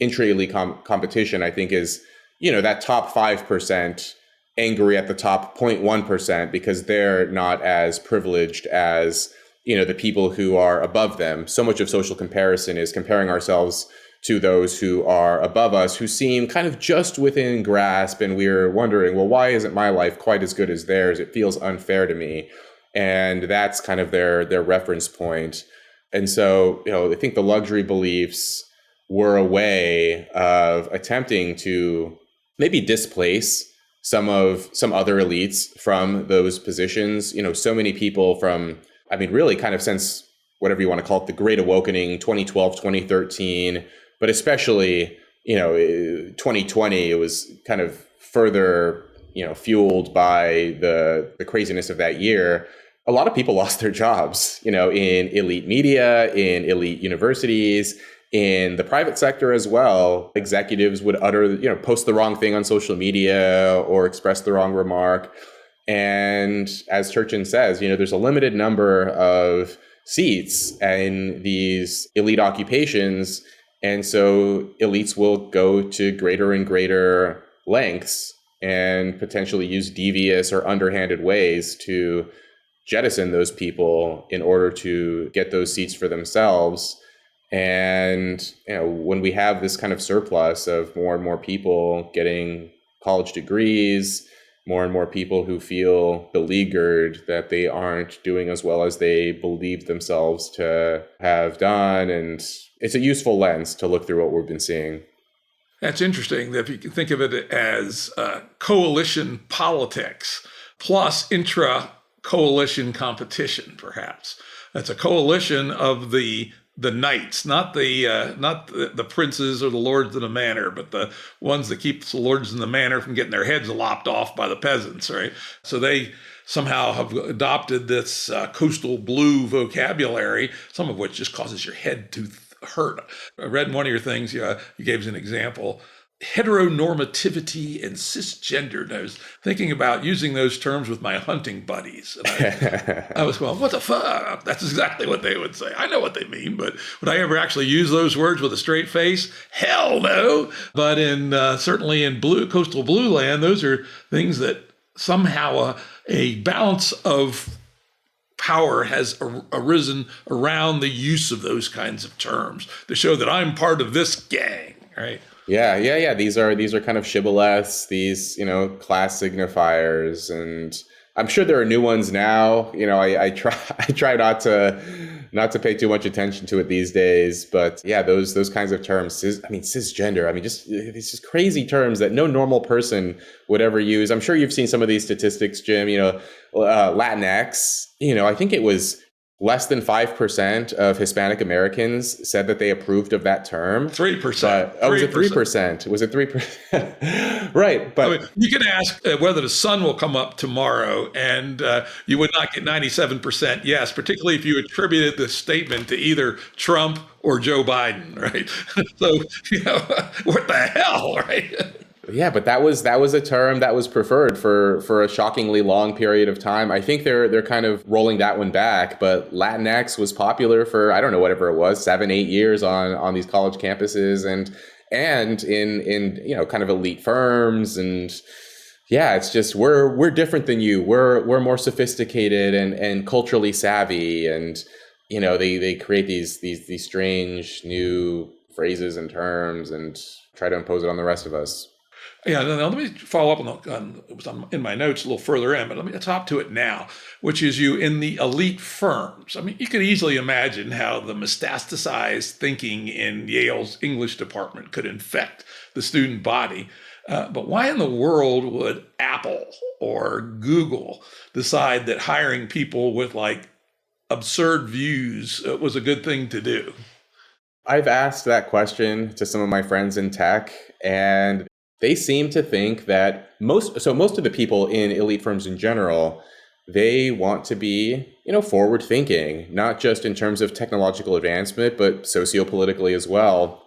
intra-elite competition, I think, is, that top 5%. angry at the top 0.1% because they're not as privileged as, the people who are above them. So much of social comparison is comparing ourselves to those who are above us, who seem kind of just within grasp. And we're wondering, well, why isn't my life quite as good as theirs? It feels unfair to me. And that's kind of their reference point. And so, I think the luxury beliefs were a way of attempting to maybe displace some other elites from those positions. So many people from, really kind of since whatever you want to call it, the Great Awakening, 2012, 2013, but especially, 2020, it was kind of further, fueled by the craziness of that year. A lot of people lost their jobs, in elite media, in elite universities, in the private sector as well. Executives would post the wrong thing on social media or express the wrong remark. And as Turchin says, there's a limited number of seats in these elite occupations. And so elites will go to greater and greater lengths and potentially use devious or underhanded ways to jettison those people in order to get those seats for themselves. And when we have this kind of surplus of more and more people getting college degrees, more and more people who feel beleaguered that they aren't doing as well as they believe themselves to have done, and it's a useful lens to look through what we've been seeing. That's interesting that if you can think of it as coalition politics plus intra-coalition competition, perhaps. That's a coalition of the knights, not the princes or the lords of the manor, but the ones that keep the lords of the manor from getting their heads lopped off by the peasants, right? So they somehow have adopted this coastal blue vocabulary, some of which just causes your head to hurt. I read in one of your things, you gave us an example, heteronormativity and cisgender. And I was thinking about using those terms with my hunting buddies. And I was going, what the fuck? That's exactly what they would say. I know what they mean, but would I ever actually use those words with a straight face? Hell no. But certainly in coastal blue land, those are things that somehow a balance of power has arisen around the use of those kinds of terms to show that I'm part of this gang, right? Yeah. These are kind of shibboleths, these, class signifiers, and I'm sure there are new ones now. I try not to pay too much attention to it these days, but yeah, those kinds of terms, cisgender, just these crazy terms that no normal person would ever use. I'm sure you've seen some of these statistics, Jim. Latinx. I think it was less than 5% of Hispanic Americans said that they approved of that term. 3%. Was it 3%? Was it 3%? Right. But you can ask whether the sun will come up tomorrow, and you would not get 97% yes, particularly if you attributed the statement to either Trump or Joe Biden, right? So, what the hell, right? Yeah, but that was a term that was preferred for a shockingly long period of time. I think they're kind of rolling that one back, but Latinx was popular for, I don't know, whatever it was, 7-8 years on these college campuses and in kind of elite firms. And yeah, it's just we're different than you. We're more sophisticated and culturally savvy, and they create these strange new phrases and terms and try to impose it on the rest of us. Yeah, now let me follow up it was in my notes a little further in, but let me top to it now, which is you in the elite firms. You could easily imagine how the metastasized thinking in Yale's English department could infect the student body. But why in the world would Apple or Google decide that hiring people with absurd views was a good thing to do? I've asked that question to some of my friends in tech, and they seem to think that most of the people in elite firms in general, they want to be, forward thinking, not just in terms of technological advancement, but sociopolitically as well.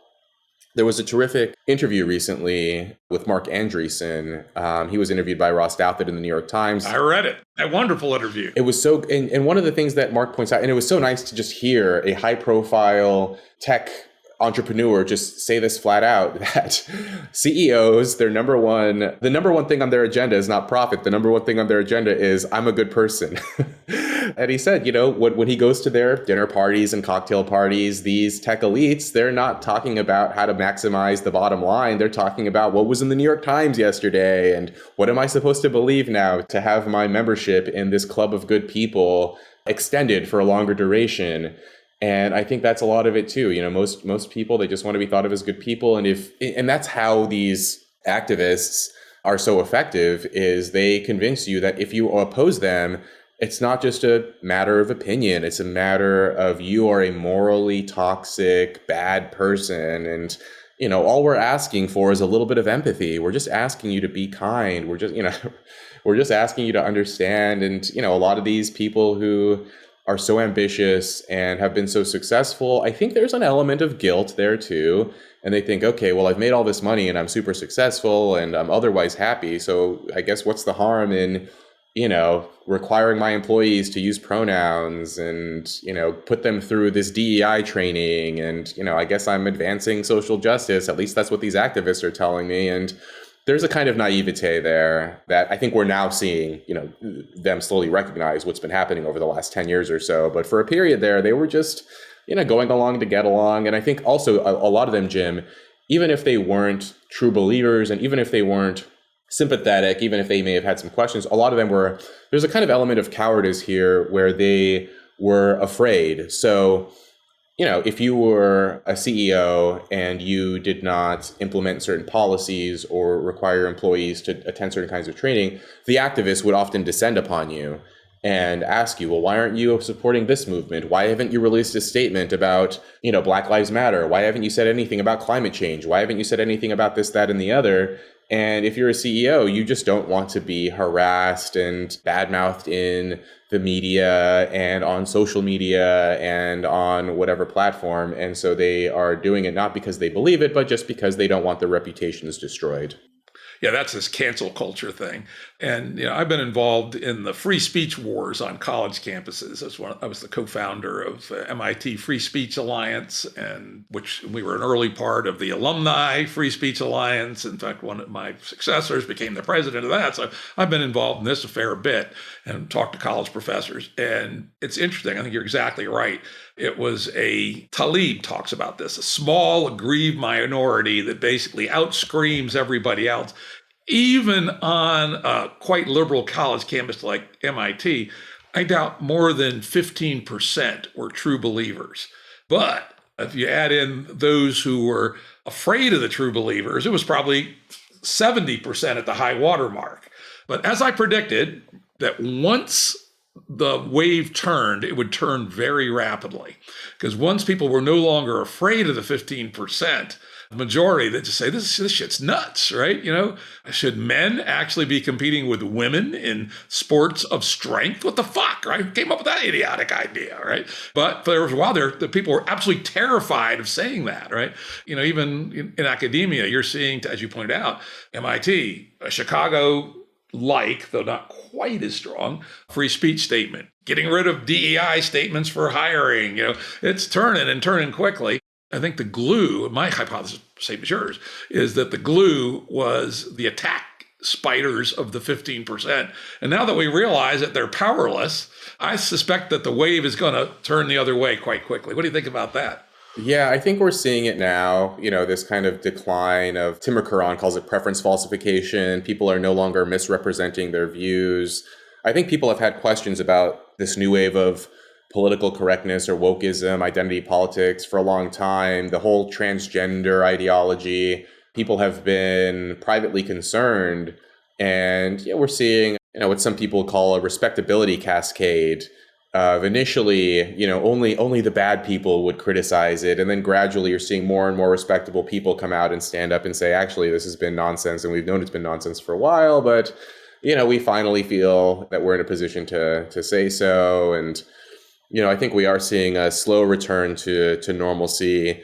There was a terrific interview recently with Mark Andreessen. He was interviewed by Ross Douthat in the New York Times. I read it. A wonderful interview. It was so, and one of the things that Mark points out, and it was so nice to just hear a high profile tech entrepreneur just say this flat out that CEOs, the number one thing on their agenda is not profit. The number one thing on their agenda is I'm a good person. And he said, when he goes to their dinner parties and cocktail parties, these tech elites, they're not talking about how to maximize the bottom line. They're talking about what was in the New York Times yesterday and what am I supposed to believe now to have my membership in this club of good people extended for a longer duration. And I think that's a lot of it too. Most people, they just want to be thought of as good people. And that's how these activists are so effective, is they convince you that if you oppose them, it's not just a matter of opinion. It's a matter of you are a morally toxic, bad person. And, all we're asking for is a little bit of empathy. We're just asking you to be kind. We're just asking you to understand. And, a lot of these people who are so ambitious and have been so successful, I think there's an element of guilt there too. And they think, okay, well, I've made all this money and I'm super successful and I'm otherwise happy. So I guess what's the harm in, requiring my employees to use pronouns and, put them through this DEI training. And, I guess I'm advancing social justice. At least that's what these activists are telling me. And there's a kind of naivete there that I think we're now seeing, them slowly recognize what's been happening over the last 10 years or so. But for a period there, they were just, going along to get along. And I think also a lot of them, Jim, even if they weren't true believers and even if they weren't sympathetic, even if they may have had some questions, a lot of them there's a kind of element of cowardice here where they were afraid. So, if you were a CEO and you did not implement certain policies or require your employees to attend certain kinds of training, the activists would often descend upon you and ask you, well, why aren't you supporting this movement? Why haven't you released a statement about, Black Lives Matter? Why haven't you said anything about climate change? Why haven't you said anything about this, that, and the other? And if you're a CEO, you just don't want to be harassed and badmouthed in the media and on social media and on whatever platform. And so they are doing it not because they believe it, but just because they don't want their reputations destroyed. Yeah, that's this cancel culture thing. And, I've been involved in the free speech wars on college campuses. I was the co-founder of MIT Free Speech Alliance, and which we were an early part of the Alumni Free Speech Alliance. In fact, one of my successors became the president of that. So I've been involved in this a fair bit and talked to college professors. And it's interesting. I think you're exactly right. It was Talib talks about this, a small aggrieved minority that basically outscreams everybody else. Even on a quite liberal college campus like MIT, I doubt more than 15% were true believers. But if you add in those who were afraid of the true believers, it was probably 70% at the high water mark. But as I predicted, that once the wave turned, it would turn very rapidly. Because once people were no longer afraid of the 15%, the majority that just say, this shit's nuts, right? Should men actually be competing with women in sports of strength? What the fuck, right? Who came up with that idiotic idea, right? But there was a while there, the people were absolutely terrified of saying that, right? Even in academia, you're seeing, as you pointed out, MIT, Chicago, though not quite as strong, free speech statement, getting rid of DEI statements for hiring. It's turning quickly. I think the glue, my hypothesis, same as yours, is that the glue was the attack spiders of the 15%. And now that we realize that they're powerless, I suspect that the wave is going to turn the other way quite quickly. What do you think about that? Yeah, I think we're seeing it now, this kind of decline of, Timur Kuran calls it preference falsification. People are no longer misrepresenting their views. I think people have had questions about this new wave of political correctness or wokeism, identity politics for a long time, the whole transgender ideology. People have been privately concerned. And we're seeing, what some people call a respectability cascade. Initially, only the bad people would criticize it. And then gradually you're seeing more and more respectable people come out and stand up and say, actually, this has been nonsense. And we've known it's been nonsense for a while, but, we finally feel that we're in a position to say so. And, I think we are seeing a slow return to normalcy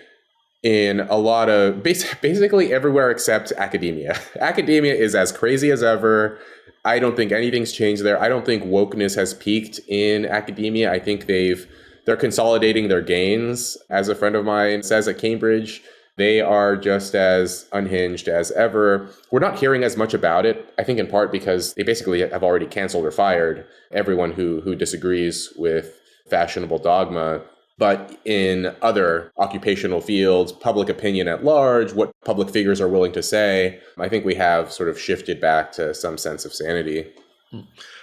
in a lot of basically everywhere except academia. Academia is as crazy as ever. I don't think anything's changed there. I don't think wokeness has peaked in academia. I think they've they're consolidating their gains. As a friend of mine says at Cambridge, they are just as unhinged as ever. We're not hearing as much about it, I think in part because they basically have already canceled or fired everyone who disagrees with fashionable dogma. But in other occupational fields, public opinion at large, what public figures are willing to say, I think we have sort of shifted back to some sense of sanity.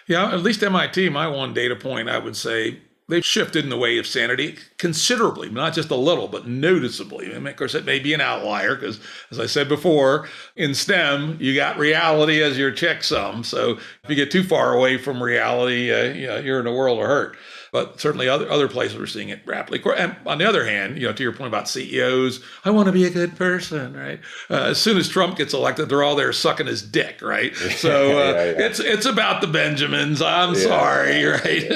Yeah, at least MIT, my one data point, I would say they've shifted in the way of sanity considerably, not just a little, but noticeably. And of course, it may be an outlier because, as I said before, in STEM, you got reality as your checksum. So if you get too far away from reality, you're in a world of hurt. But certainly other places we're seeing it rapidly. And on the other hand, to your point about CEOs, I want to be a good person, right? As soon as Trump gets elected, they're all there sucking his dick, right? So it's about the Benjamins. I'm sorry, right?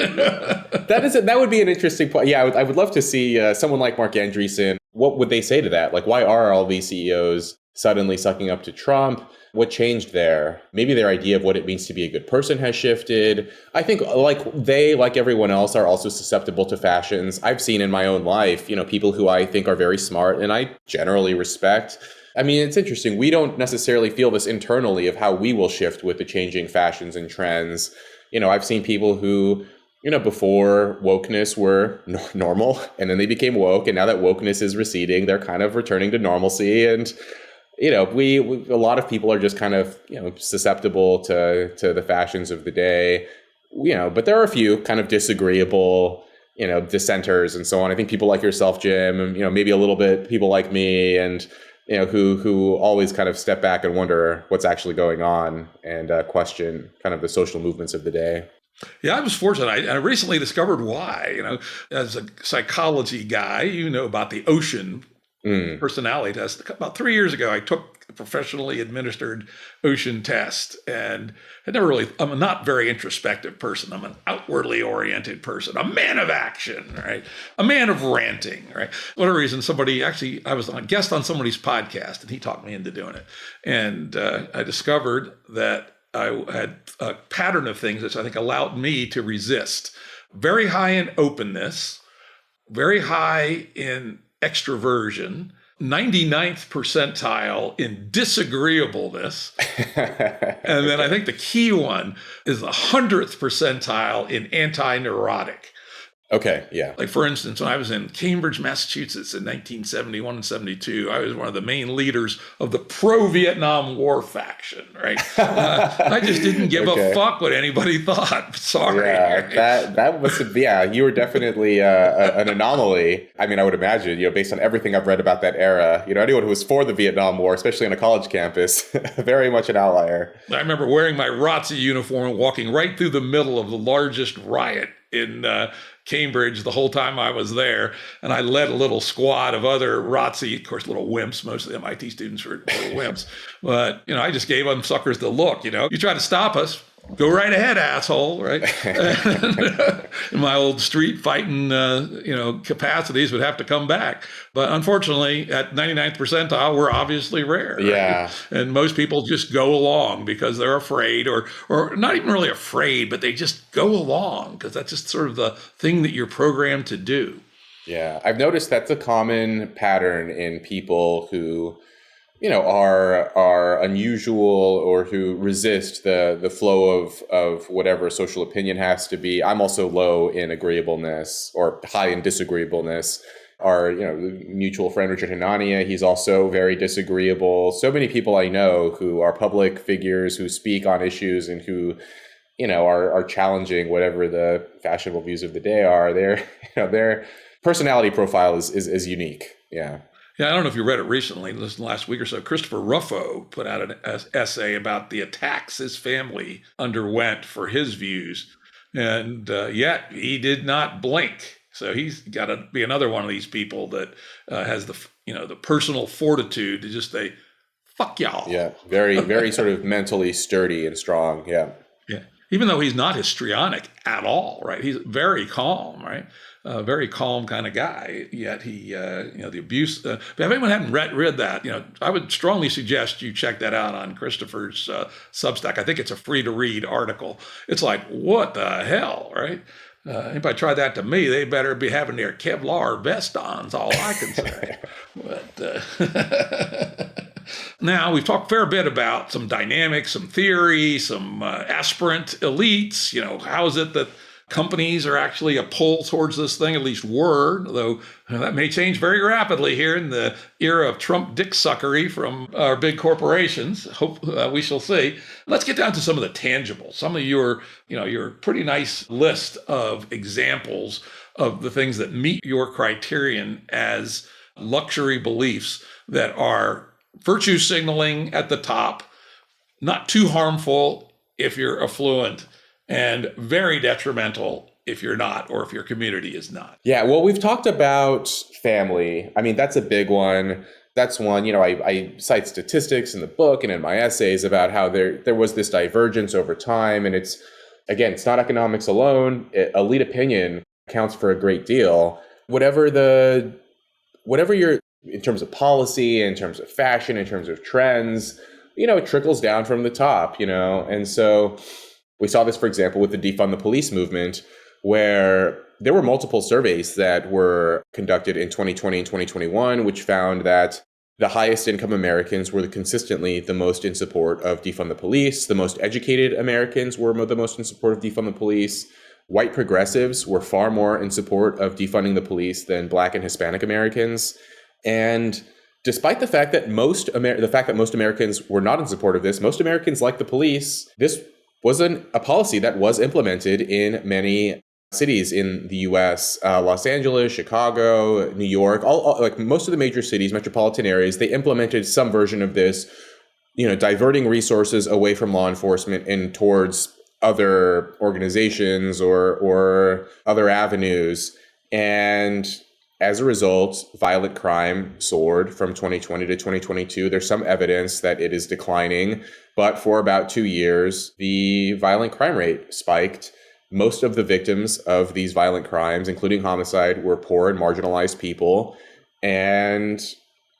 That would be an interesting point. Yeah, I would love to see someone like Mark Andreessen. What would they say to that? Like, why are all these CEOs suddenly sucking up to Trump? What changed there? Maybe their idea of what it means to be a good person has shifted. I think like everyone else, are also susceptible to fashions. I've seen in my own life, people who I think are very smart and I generally respect. I mean, it's interesting. We don't necessarily feel this internally of how we will shift with the changing fashions and trends. I've seen people who, before wokeness were normal, and then they became woke. And now that wokeness is receding, they're kind of returning to normalcy. And we a lot of people are just kind of, susceptible to the fashions of the day, but there are a few kind of disagreeable, dissenters and so on. I think people like yourself, Jim, and, maybe a little bit people like me and, who always kind of step back and wonder what's actually going on and question kind of the social movements of the day. Yeah, I was fortunate. I recently discovered why, as a psychology guy, about the ocean personality test. About 3 years ago, I took a professionally administered ocean test, and I'm a not very introspective person. I'm an outwardly oriented person, a man of action, right? A man of ranting, right? For whatever reason, I was a guest on somebody's podcast, and he talked me into doing it. And I discovered that I had a pattern of things that I think allowed me to resist. Very high in openness, very high in extroversion, 99th percentile in disagreeableness. And then I think the key one is the 100th percentile in anti-neurotic. Okay, yeah. Like, for instance, when I was in Cambridge, Massachusetts in 1971 and 72, I was one of the main leaders of the pro-Vietnam War faction, right? I just didn't give a fuck what anybody thought. Sorry. Yeah, that must have, you were definitely an anomaly. I mean, I would imagine, based on everything I've read about that era, anyone who was for the Vietnam War, especially on a college campus, very much an outlier. I remember wearing my ROTC uniform and walking right through the middle of the largest riot in Cambridge the whole time I was there. And I led a little squad of other ROTC, of course, little wimps. Most of the MIT students were little wimps. But, I just gave them suckers the look, you try to stop us, go right ahead, asshole, right? And my old street fighting, capacities would have to come back. But unfortunately, at 99th percentile, we're obviously rare. Right? Yeah. And most people just go along because they're afraid or not even really afraid, but they just go along because that's just sort of the thing that you're programmed to do. Yeah. I've noticed that's a common pattern in people who are unusual or who resist the flow of whatever social opinion has to be. I'm also low in agreeableness or high in disagreeableness. Our mutual friend Richard Hanania, he's also very disagreeable. So many people I know who are public figures who speak on issues and who are challenging whatever the fashionable views of the day are. Their personality profile is unique. Yeah. Yeah, I don't know if you read it recently, last week or so. Christopher Ruffo put out an essay about the attacks his family underwent for his views. And yet he did not blink. So he's got to be another one of these people that has the personal fortitude to just say, fuck y'all. Yeah, very, very sort of mentally sturdy and strong. Yeah. Yeah. Even though he's not histrionic at all, right? He's very calm, right? Very calm kind of guy, yet he, the abuse. But if anyone hadn't read that, I would strongly suggest you check that out on Christopher's Substack. I think it's a free to read article. It's like, what the hell, right? Anybody try that to me, they better be having their Kevlar vest on, is all I can say. But now, we've talked a fair bit about some dynamics, some theory, some aspirant elites. How is it that companies are actually a pull towards this thing, at least were, though that may change very rapidly here in the era of Trump dick suckery from our big corporations. Hope we shall see. Let's get down to some of the tangibles. Some of your pretty nice list of examples of the things that meet your criterion as luxury beliefs that are virtue signaling at the top, not too harmful if you're affluent, and very detrimental if you're not, or if your community is not. Yeah, well, we've talked about family. I mean, that's a big one. That's one, I cite statistics in the book and in my essays about how there was this divergence over time. And it's not economics alone. Elite opinion counts for a great deal. Whatever you're, in terms of policy, in terms of fashion, in terms of trends, it trickles down from the top, And so we saw this, for example, with the defund the police movement, where there were multiple surveys that were conducted in 2020 and 2021, which found that the highest income Americans were consistently the most in support of defund the police. The most educated Americans were the most in support of defund the police. White progressives were far more in support of defunding the police than Black and Hispanic Americans. And despite the fact that most Americans were not in support of this, most Americans like the police. This was a policy that was implemented in many cities in the U.S., Los Angeles, Chicago, New York, all like most of the major cities, metropolitan areas. They implemented some version of this, diverting resources away from law enforcement and towards other organizations or other avenues. And as a result, violent crime soared from 2020 to 2022. There's some evidence that it is declining, but for about 2 years, the violent crime rate spiked. Most of the victims of these violent crimes, including homicide, were poor and marginalized people. And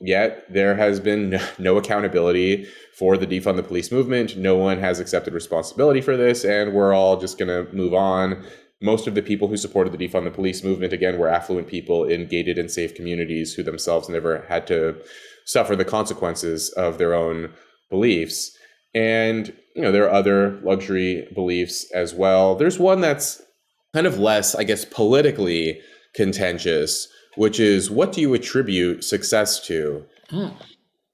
yet there has been no accountability for the defund the police movement. No one has accepted responsibility for this, and we're all just going to move on. Most of the people who supported the defund the police movement, again, were affluent people in gated and safe communities who themselves never had to suffer the consequences of their own beliefs. And, there are other luxury beliefs as well. There's one that's kind of less, I guess, politically contentious, which is, what do you attribute success to?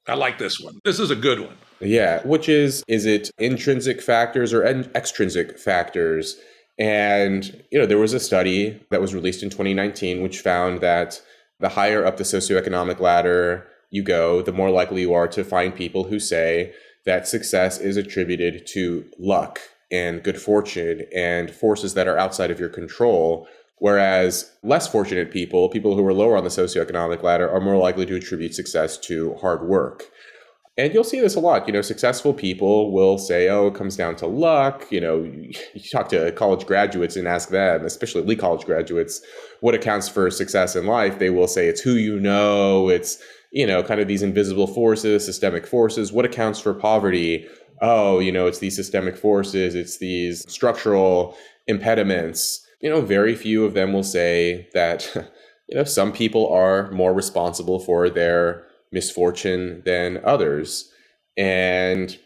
I like this one. This is a good one. Yeah, which is it intrinsic factors or extrinsic factors? And, there was a study that was released in 2019, which found that the higher up the socioeconomic ladder you go, the more likely you are to find people who say that success is attributed to luck and good fortune and forces that are outside of your control. Whereas less fortunate people who are lower on the socioeconomic ladder, are more likely to attribute success to hard work. And you'll see this a lot. Successful people will say, it comes down to luck. You talk to college graduates and ask them, especially elite college graduates, what accounts for success in life. They will say it's who you know, it's, kind of these invisible forces, systemic forces. What accounts for poverty? It's these systemic forces, it's these structural impediments. Very few of them will say that, some people are more responsible for their misfortune than others. And,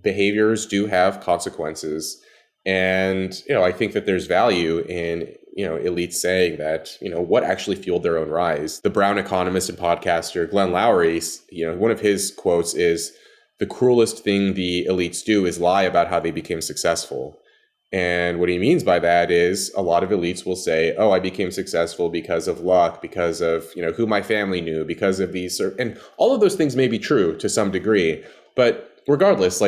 behaviors do have consequences. And, I think that there's value in, elites saying that, what actually fueled their own rise. The Brown economist and podcaster Glenn Loury, one of his quotes is, "The cruelest thing the elites do is lie about how they became successful." And what he means by that is a lot of elites will say, I became successful because of luck, because of, who my family knew, because of these, and all of those things may be true to some degree. But regardless,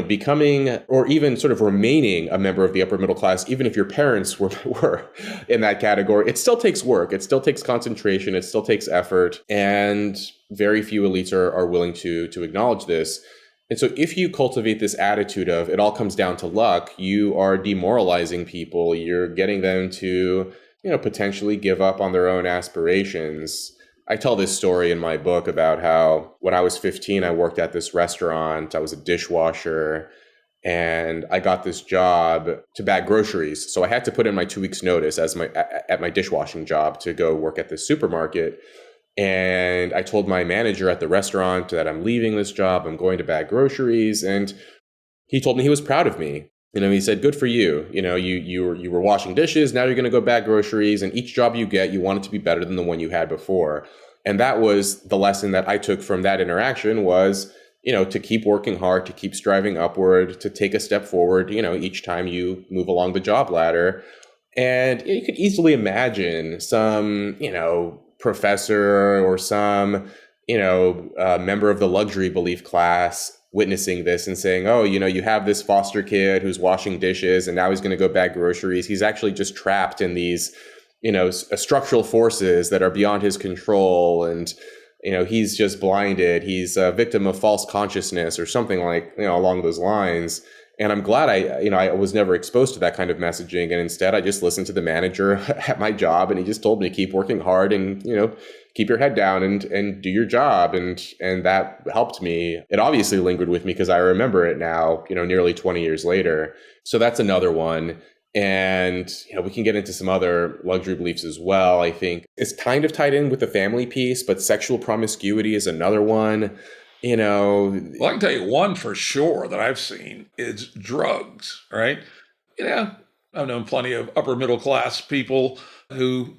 becoming or even sort of remaining a member of the upper middle class, even if your parents were in that category, it still takes work. It still takes concentration. It still takes effort. And very few elites are willing to acknowledge this. And so if you cultivate this attitude of it all comes down to luck, you are demoralizing people. You're getting them to, potentially give up on their own aspirations. I tell this story in my book about how when I was 15, I worked at this restaurant. I was a dishwasher. and I got this job to bag groceries. So I had to put in my 2 weeks notice at my dishwashing job to go work at this supermarket. And I told my manager at the restaurant that I'm leaving this job. I'm going to bag groceries. And he told me he was proud of me. He said, good for you. You were washing dishes. Now you're going to go bag groceries. And each job you get, you want it to be better than the one you had before. And that was the lesson that I took from that interaction was, to keep working hard, to keep striving upward, to take a step forward, each time you move along the job ladder. And you could easily imagine some, professor or some, member of the luxury belief class witnessing this and saying, oh, you have this foster kid who's washing dishes and now he's going to go bag groceries. He's actually just trapped in these, structural forces that are beyond his control. And, he's just blinded. He's a victim of false consciousness or something like, along those lines. And I'm glad I was never exposed to that kind of messaging. And instead, I just listened to the manager at my job. And he just told me to keep working hard and, keep your head down and do your job. And that helped me. It obviously lingered with me because I remember it now, nearly 20 years later. So that's another one. And, we can get into some other luxury beliefs as well. I think it's kind of tied in with the family piece, but sexual promiscuity is another one. Well, I can tell you one for sure that I've seen is drugs, right? I've known plenty of upper middle class people who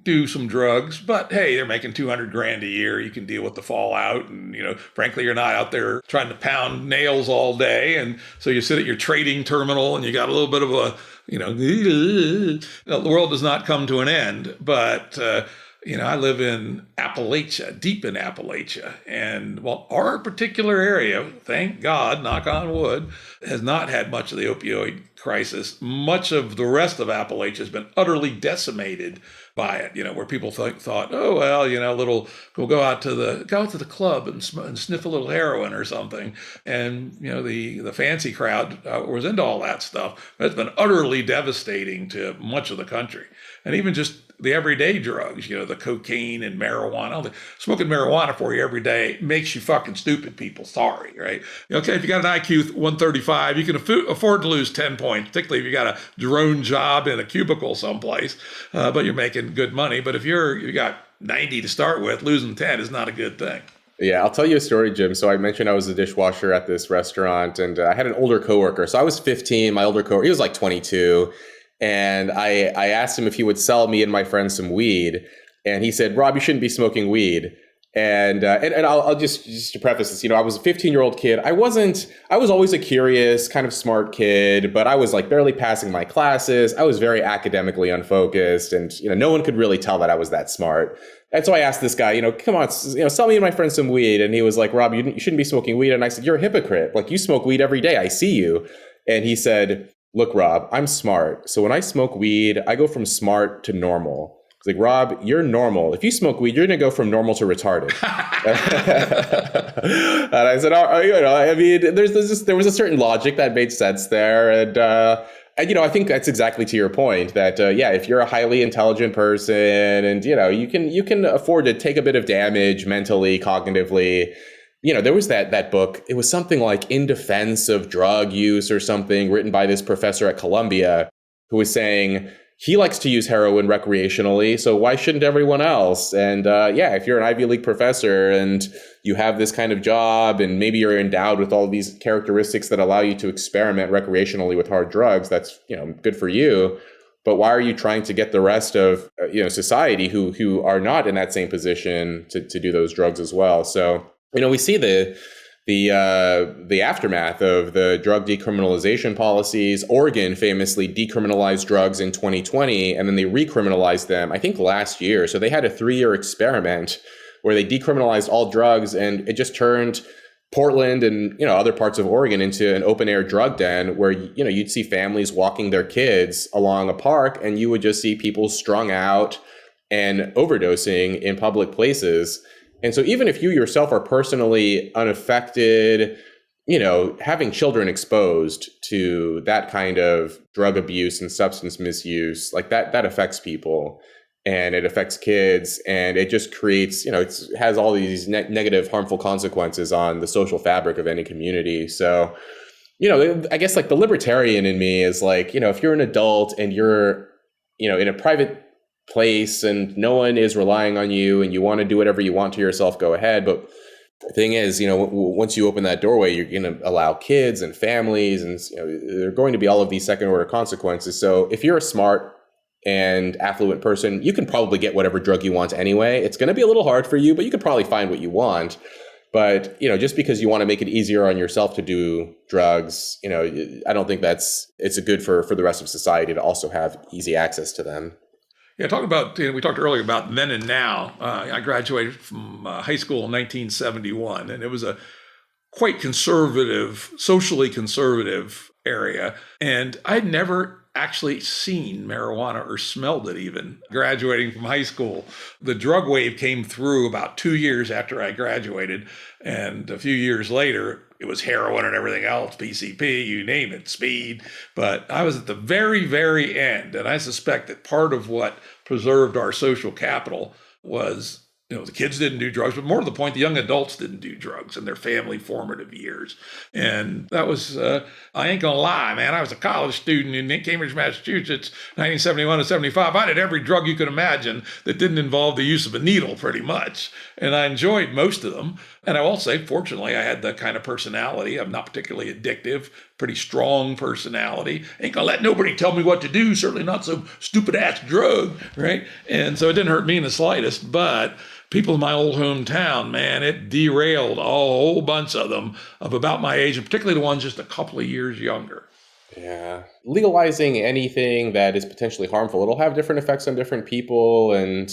do some drugs, but hey, they're making 200 grand a year. You can deal with the fallout. And, frankly, you're not out there trying to pound nails all day. And so you sit at your trading terminal and you got a little bit of a, the world does not come to an end. But, I live in Appalachia, deep in Appalachia. And our particular area, thank God, knock on wood, has not had much of the opioid crisis. Much of the rest of Appalachia has been utterly decimated by it, where people thought, oh, well, we'll go out to the club and sniff a little heroin or something. And, the fancy crowd was into all that stuff. But it's been utterly devastating to much of the country. And even just the everyday drugs, the cocaine and marijuana. Smoking marijuana for you every day makes you fucking stupid people. Sorry, right? Okay, if you got an IQ 135, you can afford to lose 10 points, particularly if you got a drone job in a cubicle someplace, but you're making good money. But if you got 90 to start with, losing 10 is not a good thing. Yeah, I'll tell you a story, Jim. So I mentioned I was a dishwasher at this restaurant, and I had an older coworker. So I was 15, my older coworker, he was like 22. And I asked him if he would sell me and my friends some weed. And he said, Rob, you shouldn't be smoking weed. And I'll just to preface this, I was a 15-year-old kid. I was always a curious, kind of smart kid, but I was like barely passing my classes. I was very academically unfocused, and no one could really tell that I was that smart. And so I asked this guy, come on, sell me and my friends some weed. And he was like, Rob, you shouldn't be smoking weed. And I said, you're a hypocrite. Like, you smoke weed every day. I see you. And he said, look, Rob, I'm smart. So when I smoke weed, I go from smart to normal. It's like, Rob, you're normal. If you smoke weed, you're going to go from normal to retarded. And I said, there was a certain logic that made sense there. And I think that's exactly to your point that, if you're a highly intelligent person and, you can afford to take a bit of damage mentally, cognitively. There was that book. It was something like In Defense of Drug Use or something, written by this professor at Columbia who was saying he likes to use heroin recreationally, so why shouldn't everyone else? And if you're an Ivy League professor and you have this kind of job and maybe you're endowed with all these characteristics that allow you to experiment recreationally with hard drugs, that's good for you. But why are you trying to get the rest of society who are not in that same position to do those drugs as well? So we see the aftermath of the drug decriminalization policies. Oregon famously decriminalized drugs in 2020, and then they recriminalized them, I think, last year. So they had a 3-year experiment where they decriminalized all drugs, and it just turned Portland and other parts of Oregon into an open air drug den where you'd see families walking their kids along a park, and you would just see people strung out and overdosing in public places. And so even if you yourself are personally unaffected, having children exposed to that kind of drug abuse and substance misuse, like that affects people, and it affects kids, and it just creates, it has all these negative, harmful consequences on the social fabric of any community. So, I guess like the libertarian in me is like, if you're an adult and you're, in a private place and no one is relying on you and you want to do whatever you want to yourself, go ahead. But the thing is, once you open that doorway, you're going to allow kids and families, and there are going to be all of these second order consequences. So if you're a smart and affluent person, you can probably get whatever drug you want anyway. It's going to be a little hard for you, but you could probably find what you want. But, just because you want to make it easier on yourself to do drugs, I don't think it's a good for the rest of society to also have easy access to them. Yeah, talking about, we talked earlier about then and now. I graduated from high school in 1971, and it was a quite conservative, socially conservative area. And I'd never actually seen marijuana or smelled it even graduating from high school. The drug wave came through about 2 years after I graduated. And a few years later, it was heroin and everything else, PCP, you name it, speed. But I was at the very, very end. And I suspect that part of what preserved our social capital was, the kids didn't do drugs, but more to the point, the young adults didn't do drugs in their family formative years. And that was, I ain't gonna lie, man, I was a college student in Cambridge, Massachusetts, 1971 to 75. I did every drug you could imagine that didn't involve the use of a needle pretty much. And I enjoyed most of them. And I will say, fortunately, I had the kind of personality. I'm not particularly addictive, pretty strong personality. Ain't gonna let nobody tell me what to do, certainly not some stupid ass drug, right? And so it didn't hurt me in the slightest, but people in my old hometown, man, it derailed a whole bunch of them of about my age, and particularly the ones just a couple of years younger. Yeah. Legalizing anything that is potentially harmful, it'll have different effects on different people. And,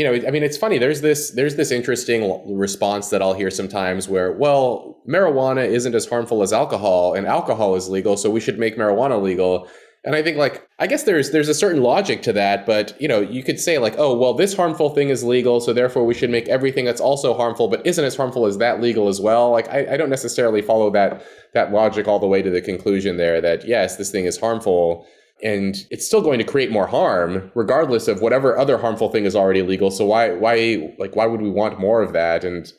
it's funny. There's this interesting response that I'll hear sometimes where, well, marijuana isn't as harmful as alcohol and alcohol is legal, so we should make marijuana legal. And I think I guess there's a certain logic to that, but, you could say like, oh, well, this harmful thing is legal, so therefore we should make everything that's also harmful, but isn't as harmful as that legal as well? Like, I don't necessarily follow that logic all the way to the conclusion there that, yes, this thing is harmful and it's still going to create more harm regardless of whatever other harmful thing is already legal. So why would we want more of that? And,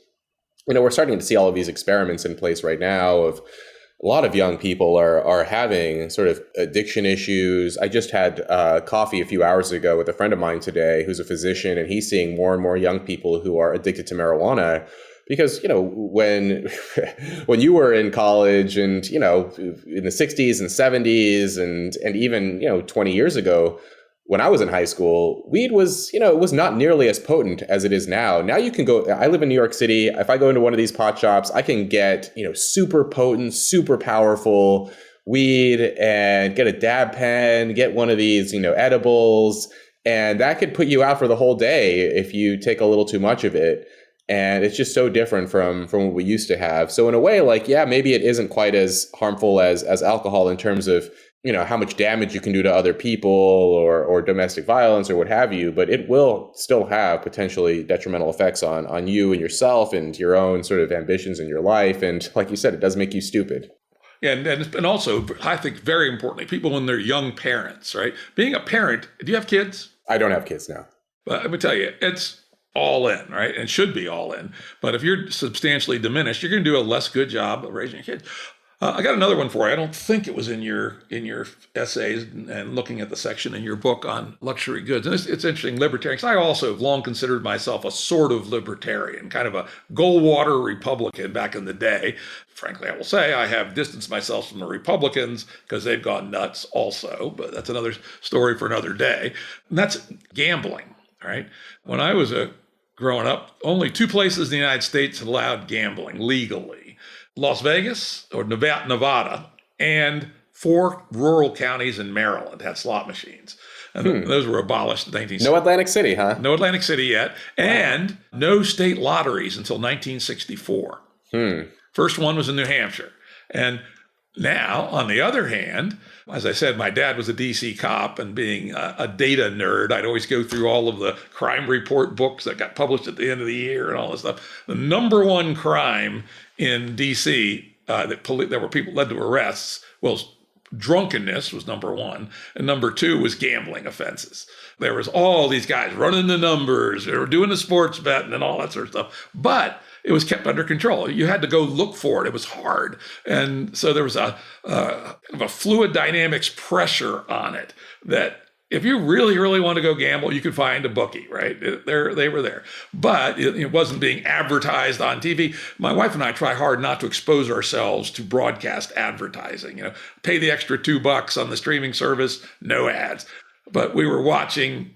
we're starting to see all of these experiments in place right now of a lot of young people are having sort of addiction issues. I just had coffee a few hours ago with a friend of mine today who's a physician, and he's seeing more and more young people who are addicted to marijuana because, when you were in college and, in the 60s and 70s and even, 20 years ago, when I was in high school, weed was, it was not nearly as potent as it is now. Now you can go, I live in New York City. If I go into one of these pot shops, I can get, super potent, super powerful weed and get a dab pen, get one of these, edibles, and that could put you out for the whole day if you take a little too much of it. And it's just so different from what we used to have. So in a way, maybe it isn't quite as harmful as alcohol in terms of, how much damage you can do to other people or domestic violence or what have you, but it will still have potentially detrimental effects on you and yourself and your own sort of ambitions in your life. And like you said, it does make you stupid. Yeah, and also, I think very importantly, people when they're young parents, right? Being a parent, do you have kids? I don't have kids now. But let me tell you, it's all in, right? And should be all in. But if you're substantially diminished, you're going to do a less good job of raising your kids. I got another one for you. I don't think it was in your essays and looking at the section in your book on luxury goods. And it's interesting, libertarian, because I also have long considered myself a sort of libertarian, kind of a Goldwater Republican back in the day. Frankly, I will say I have distanced myself from the Republicans because they've gone nuts also, but that's another story for another day. And that's gambling, right? When I was growing up, only 2 places in the United States allowed gambling legally. Las Vegas or Nevada, and 4 rural counties in Maryland had slot machines. And those were abolished in 1960. No Atlantic City, huh? No Atlantic City yet. And no state lotteries until 1964. First one was in New Hampshire. And now, on the other hand, as I said, my dad was a DC cop, and being a data nerd, I'd always go through all of the crime report books that got published at the end of the year and all this stuff. The number one crime in DC that were people led to arrests was drunkenness was number 1, and number 2 was gambling offenses. There was all these guys running the numbers, they were doing the sports betting and all that sort of stuff. But it was kept under control. You had to go look for it. It was hard. And so there was a fluid dynamics pressure on it that if you really, really want to go gamble, you could find a bookie, right? They were there. But it wasn't being advertised on TV. My wife and I try hard not to expose ourselves to broadcast advertising. Pay the extra $2 on the streaming service, no ads. But we were watching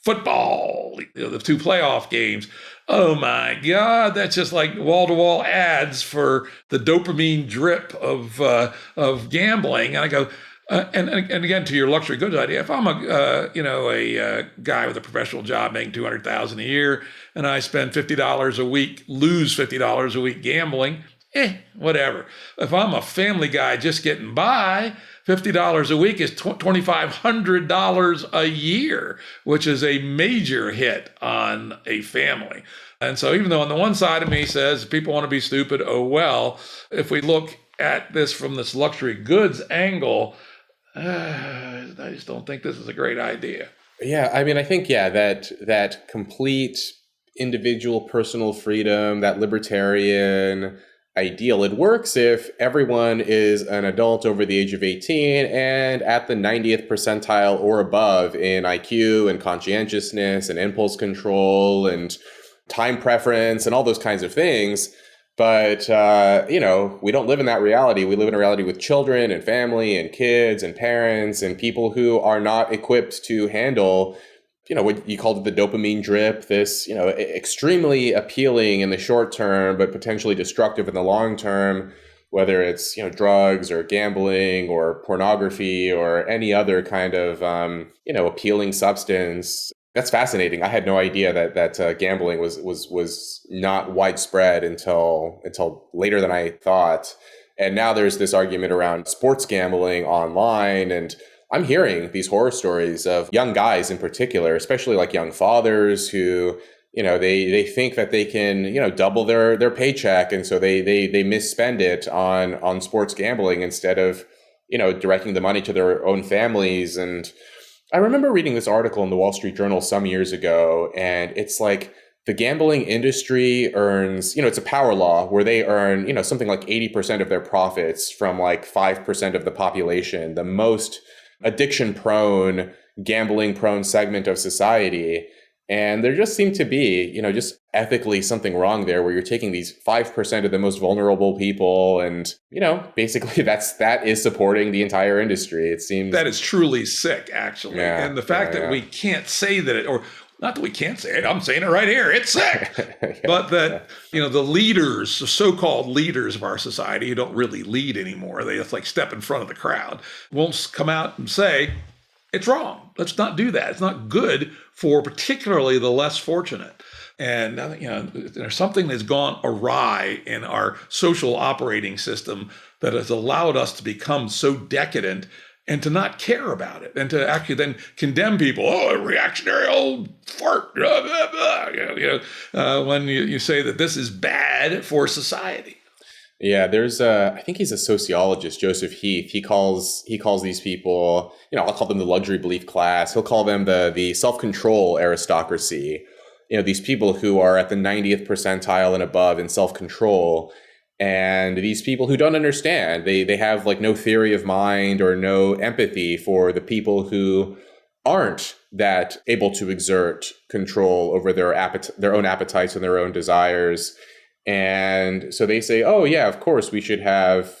football, the 2 playoff games. Oh my God, that's just like wall-to-wall ads for the dopamine drip of gambling. And I go, and again, to your luxury goods idea, if I'm a guy with a professional job making $200,000 a year, and I spend $50 a week, lose $50 a week gambling, whatever. If I'm a family guy just getting by, $50 a week is $2,500 a year, which is a major hit on a family. And so even though on the one side of me says people want to be stupid, oh well, if we look at this from this luxury goods angle, I just don't think this is a great idea. Yeah, I mean, I think, that complete individual personal freedom, that libertarian ideal, it works if everyone is an adult over the age of 18 and at the 90th percentile or above in IQ and conscientiousness and impulse control and time preference and all those kinds of things. But, we don't live in that reality. We live in a reality with children and family and kids and parents and people who are not equipped to handle, what you called it, the dopamine drip, this, extremely appealing in the short term, but potentially destructive in the long term, whether it's, drugs or gambling or pornography or any other kind of, appealing substance. That's fascinating. I had no idea that gambling was not widespread until later than I thought. And now there's this argument around sports gambling online, and I'm hearing these horror stories of young guys in particular, especially like young fathers who, they think that they can, double their paycheck, and so they misspend it on sports gambling instead of, directing the money to their own families. And I remember reading this article in the Wall Street Journal some years ago, and it's like the gambling industry earns, it's a power law where they earn, something like 80% of their profits from like 5% of the population, the most addiction-prone, gambling-prone segment of society. And there just seemed to be, just ethically something wrong there where you're taking these 5% of the most vulnerable people and, basically that is supporting the entire industry. It seems that is truly sick, actually. Yeah, and the fact that we can't say that or not that we can't say it, I'm saying it right here, it's sick. But that, the leaders, the so-called leaders of our society who don't really lead anymore, they just like step in front of the crowd, won't come out and say, it's wrong. Let's not do that. It's not good for particularly the less fortunate. And, there's something that's gone awry in our social operating system that has allowed us to become so decadent and to not care about it and to actually then condemn people. Oh, a reactionary old fart, blah, blah, blah, when you say that this is bad for society. Yeah, there's I think he's a sociologist, Joseph Heath. He calls these people, I'll call them the luxury belief class. He'll call them the self-control aristocracy. These people who are at the 90th percentile and above in self-control. And these people who don't understand, they have like no theory of mind or no empathy for the people who aren't that able to exert control over their own appetites and their own desires. And so they say, oh, yeah, of course, we should have,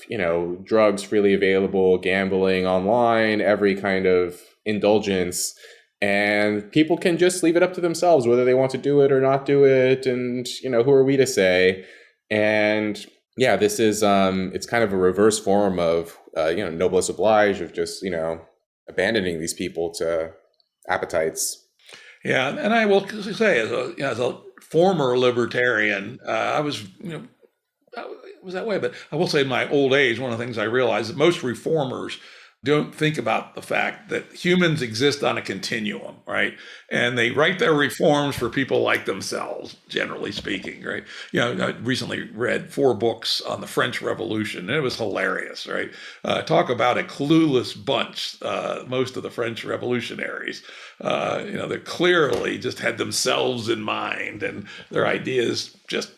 drugs freely available, gambling online, every kind of indulgence. And people can just leave it up to themselves, whether they want to do it or not do it. And, who are we to say? And yeah, this is it's kind of a reverse form of, noblesse oblige, of just, abandoning these people to appetites. Yeah. And I will say, as a former libertarian, I was that way. But I will say in my old age, one of the things I realized that most reformers don't think about the fact that humans exist on a continuum, right? And they write their reforms for people like themselves, generally speaking, right? I recently read 4 books on the French Revolution, and it was hilarious, right? Talk about a clueless bunch, most of the French revolutionaries. They clearly just had themselves in mind, and their ideas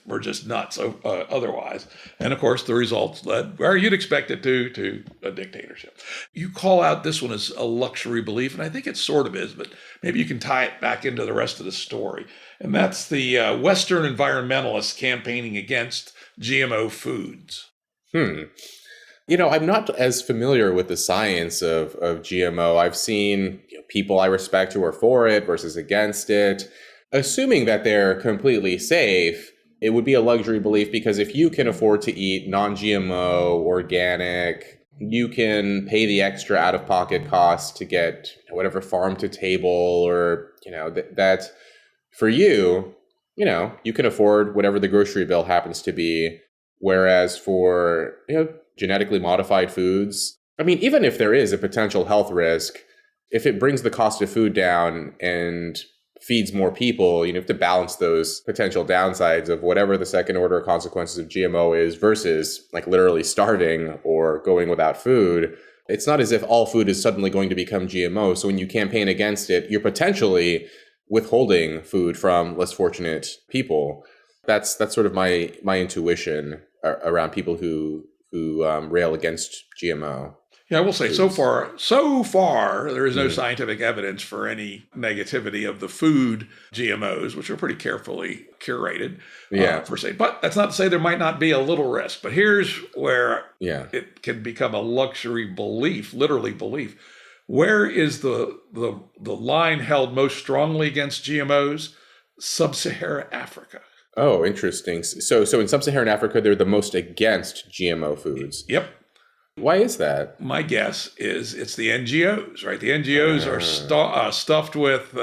were just nuts otherwise. And of course, the results led where you'd expect it to a dictatorship. You call out this one as a luxury belief, and I think it sort of is, but maybe you can tie it back into the rest of the story. And that's the Western environmentalists campaigning against GMO foods. I'm not as familiar with the science of GMO. I've seen people I respect who are for it versus against it. Assuming that they're completely safe, it would be a luxury belief because if you can afford to eat non-GMO, organic, you can pay the extra out-of-pocket cost to get whatever farm to table or, that for you, you can afford whatever the grocery bill happens to be. Whereas for, genetically modified foods, even if there is a potential health risk, if it brings the cost of food down and feeds more people, you have to balance those potential downsides of whatever the second order consequences of GMO is versus like literally starving or going without food. It's not as if all food is suddenly going to become GMO. So when you campaign against it, you're potentially withholding food from less fortunate people. That's sort of my intuition around people who rail against GMO. Yeah, I will say so far, there is no scientific evidence for any negativity of the food GMOs, which are pretty carefully curated, per se. But that's not to say there might not be a little risk. But here's where it can become a luxury belief, literally belief. Where is the line held most strongly against GMOs? Sub-Saharan Africa. Oh, interesting. So in Sub-Saharan Africa, they're the most against GMO foods. Yep. Why is that? My guess is it's the NGOs, right? The NGOs are stuffed with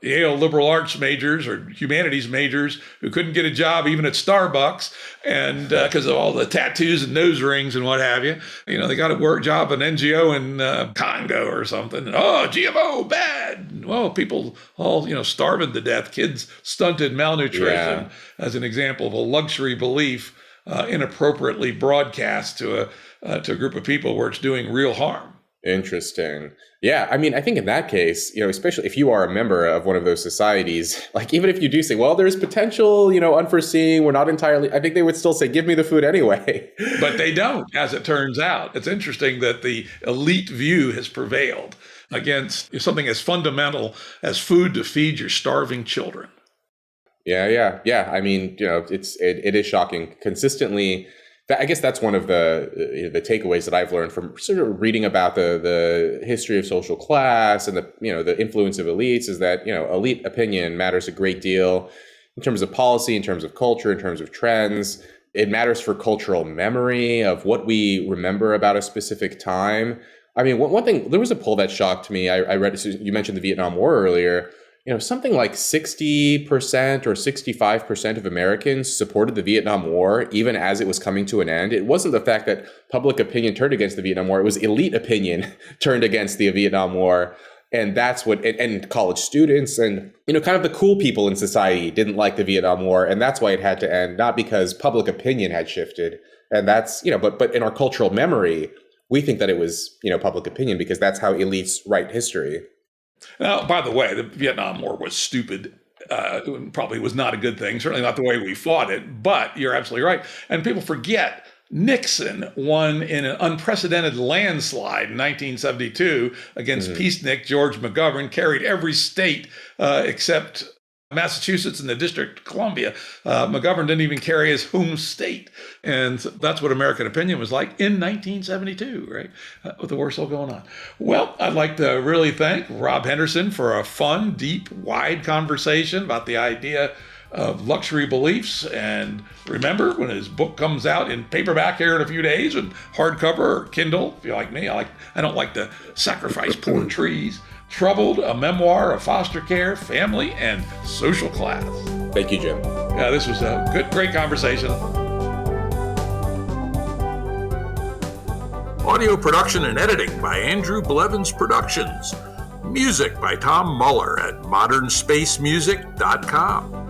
Yale liberal arts majors or humanities majors who couldn't get a job even at Starbucks, and because of all the tattoos and nose rings and what have you. They got a job at an NGO in Congo or something. Oh, GMO, bad. Well, people all, starving to death, kids stunted, malnutrition, as an example of a luxury belief inappropriately broadcast to a group of people where it's doing real harm. Interesting. Yeah, I think in that case, especially if you are a member of one of those societies, like even if you do say, well, there's potential, unforeseen, we're not entirely, I think they would still say, give me the food anyway. But they don't, as it turns out. It's interesting that the elite view has prevailed against something as fundamental as food to feed your starving children. Yeah. It is shocking. Consistently, I guess that's one of the takeaways that I've learned from sort of reading about the history of social class and the influence of elites is that, elite opinion matters a great deal in terms of policy, in terms of culture, in terms of trends. It matters for cultural memory of what we remember about a specific time. One thing, there was a poll that shocked me. I read, so you mentioned the Vietnam War earlier. Something like 60% or 65% of Americans supported the Vietnam War, even as it was coming to an end. It wasn't the fact that public opinion turned against the Vietnam War. It was elite opinion turned against the Vietnam War. And that's what, and college students and, kind of the cool people in society didn't like the Vietnam War. And that's why it had to end, not because public opinion had shifted. And that's, but in our cultural memory, we think that it was, public opinion because that's how elites write history. Now, by the way, the Vietnam War was stupid. Probably was not a good thing. Certainly not the way we fought it. But you're absolutely right. And people forget Nixon won in an unprecedented landslide in 1972 against peacenik George McGovern, carried every state except Massachusetts and the District of Columbia. McGovern didn't even carry his home state. And that's what American opinion was like in 1972, right? With the war still going on. Well, I'd like to really thank Rob Henderson for a fun, deep, wide conversation about the idea of luxury beliefs. And remember, when his book comes out in paperback here in a few days, and hardcover or Kindle, if you're like me, I don't like to sacrifice poor trees. Troubled, a memoir of foster care, family, and social class. Thank you, Jim. Yeah, this was a great conversation. Audio production and editing by Andrew Blevins Productions. Music by Tom Muller at modernspacemusic.com.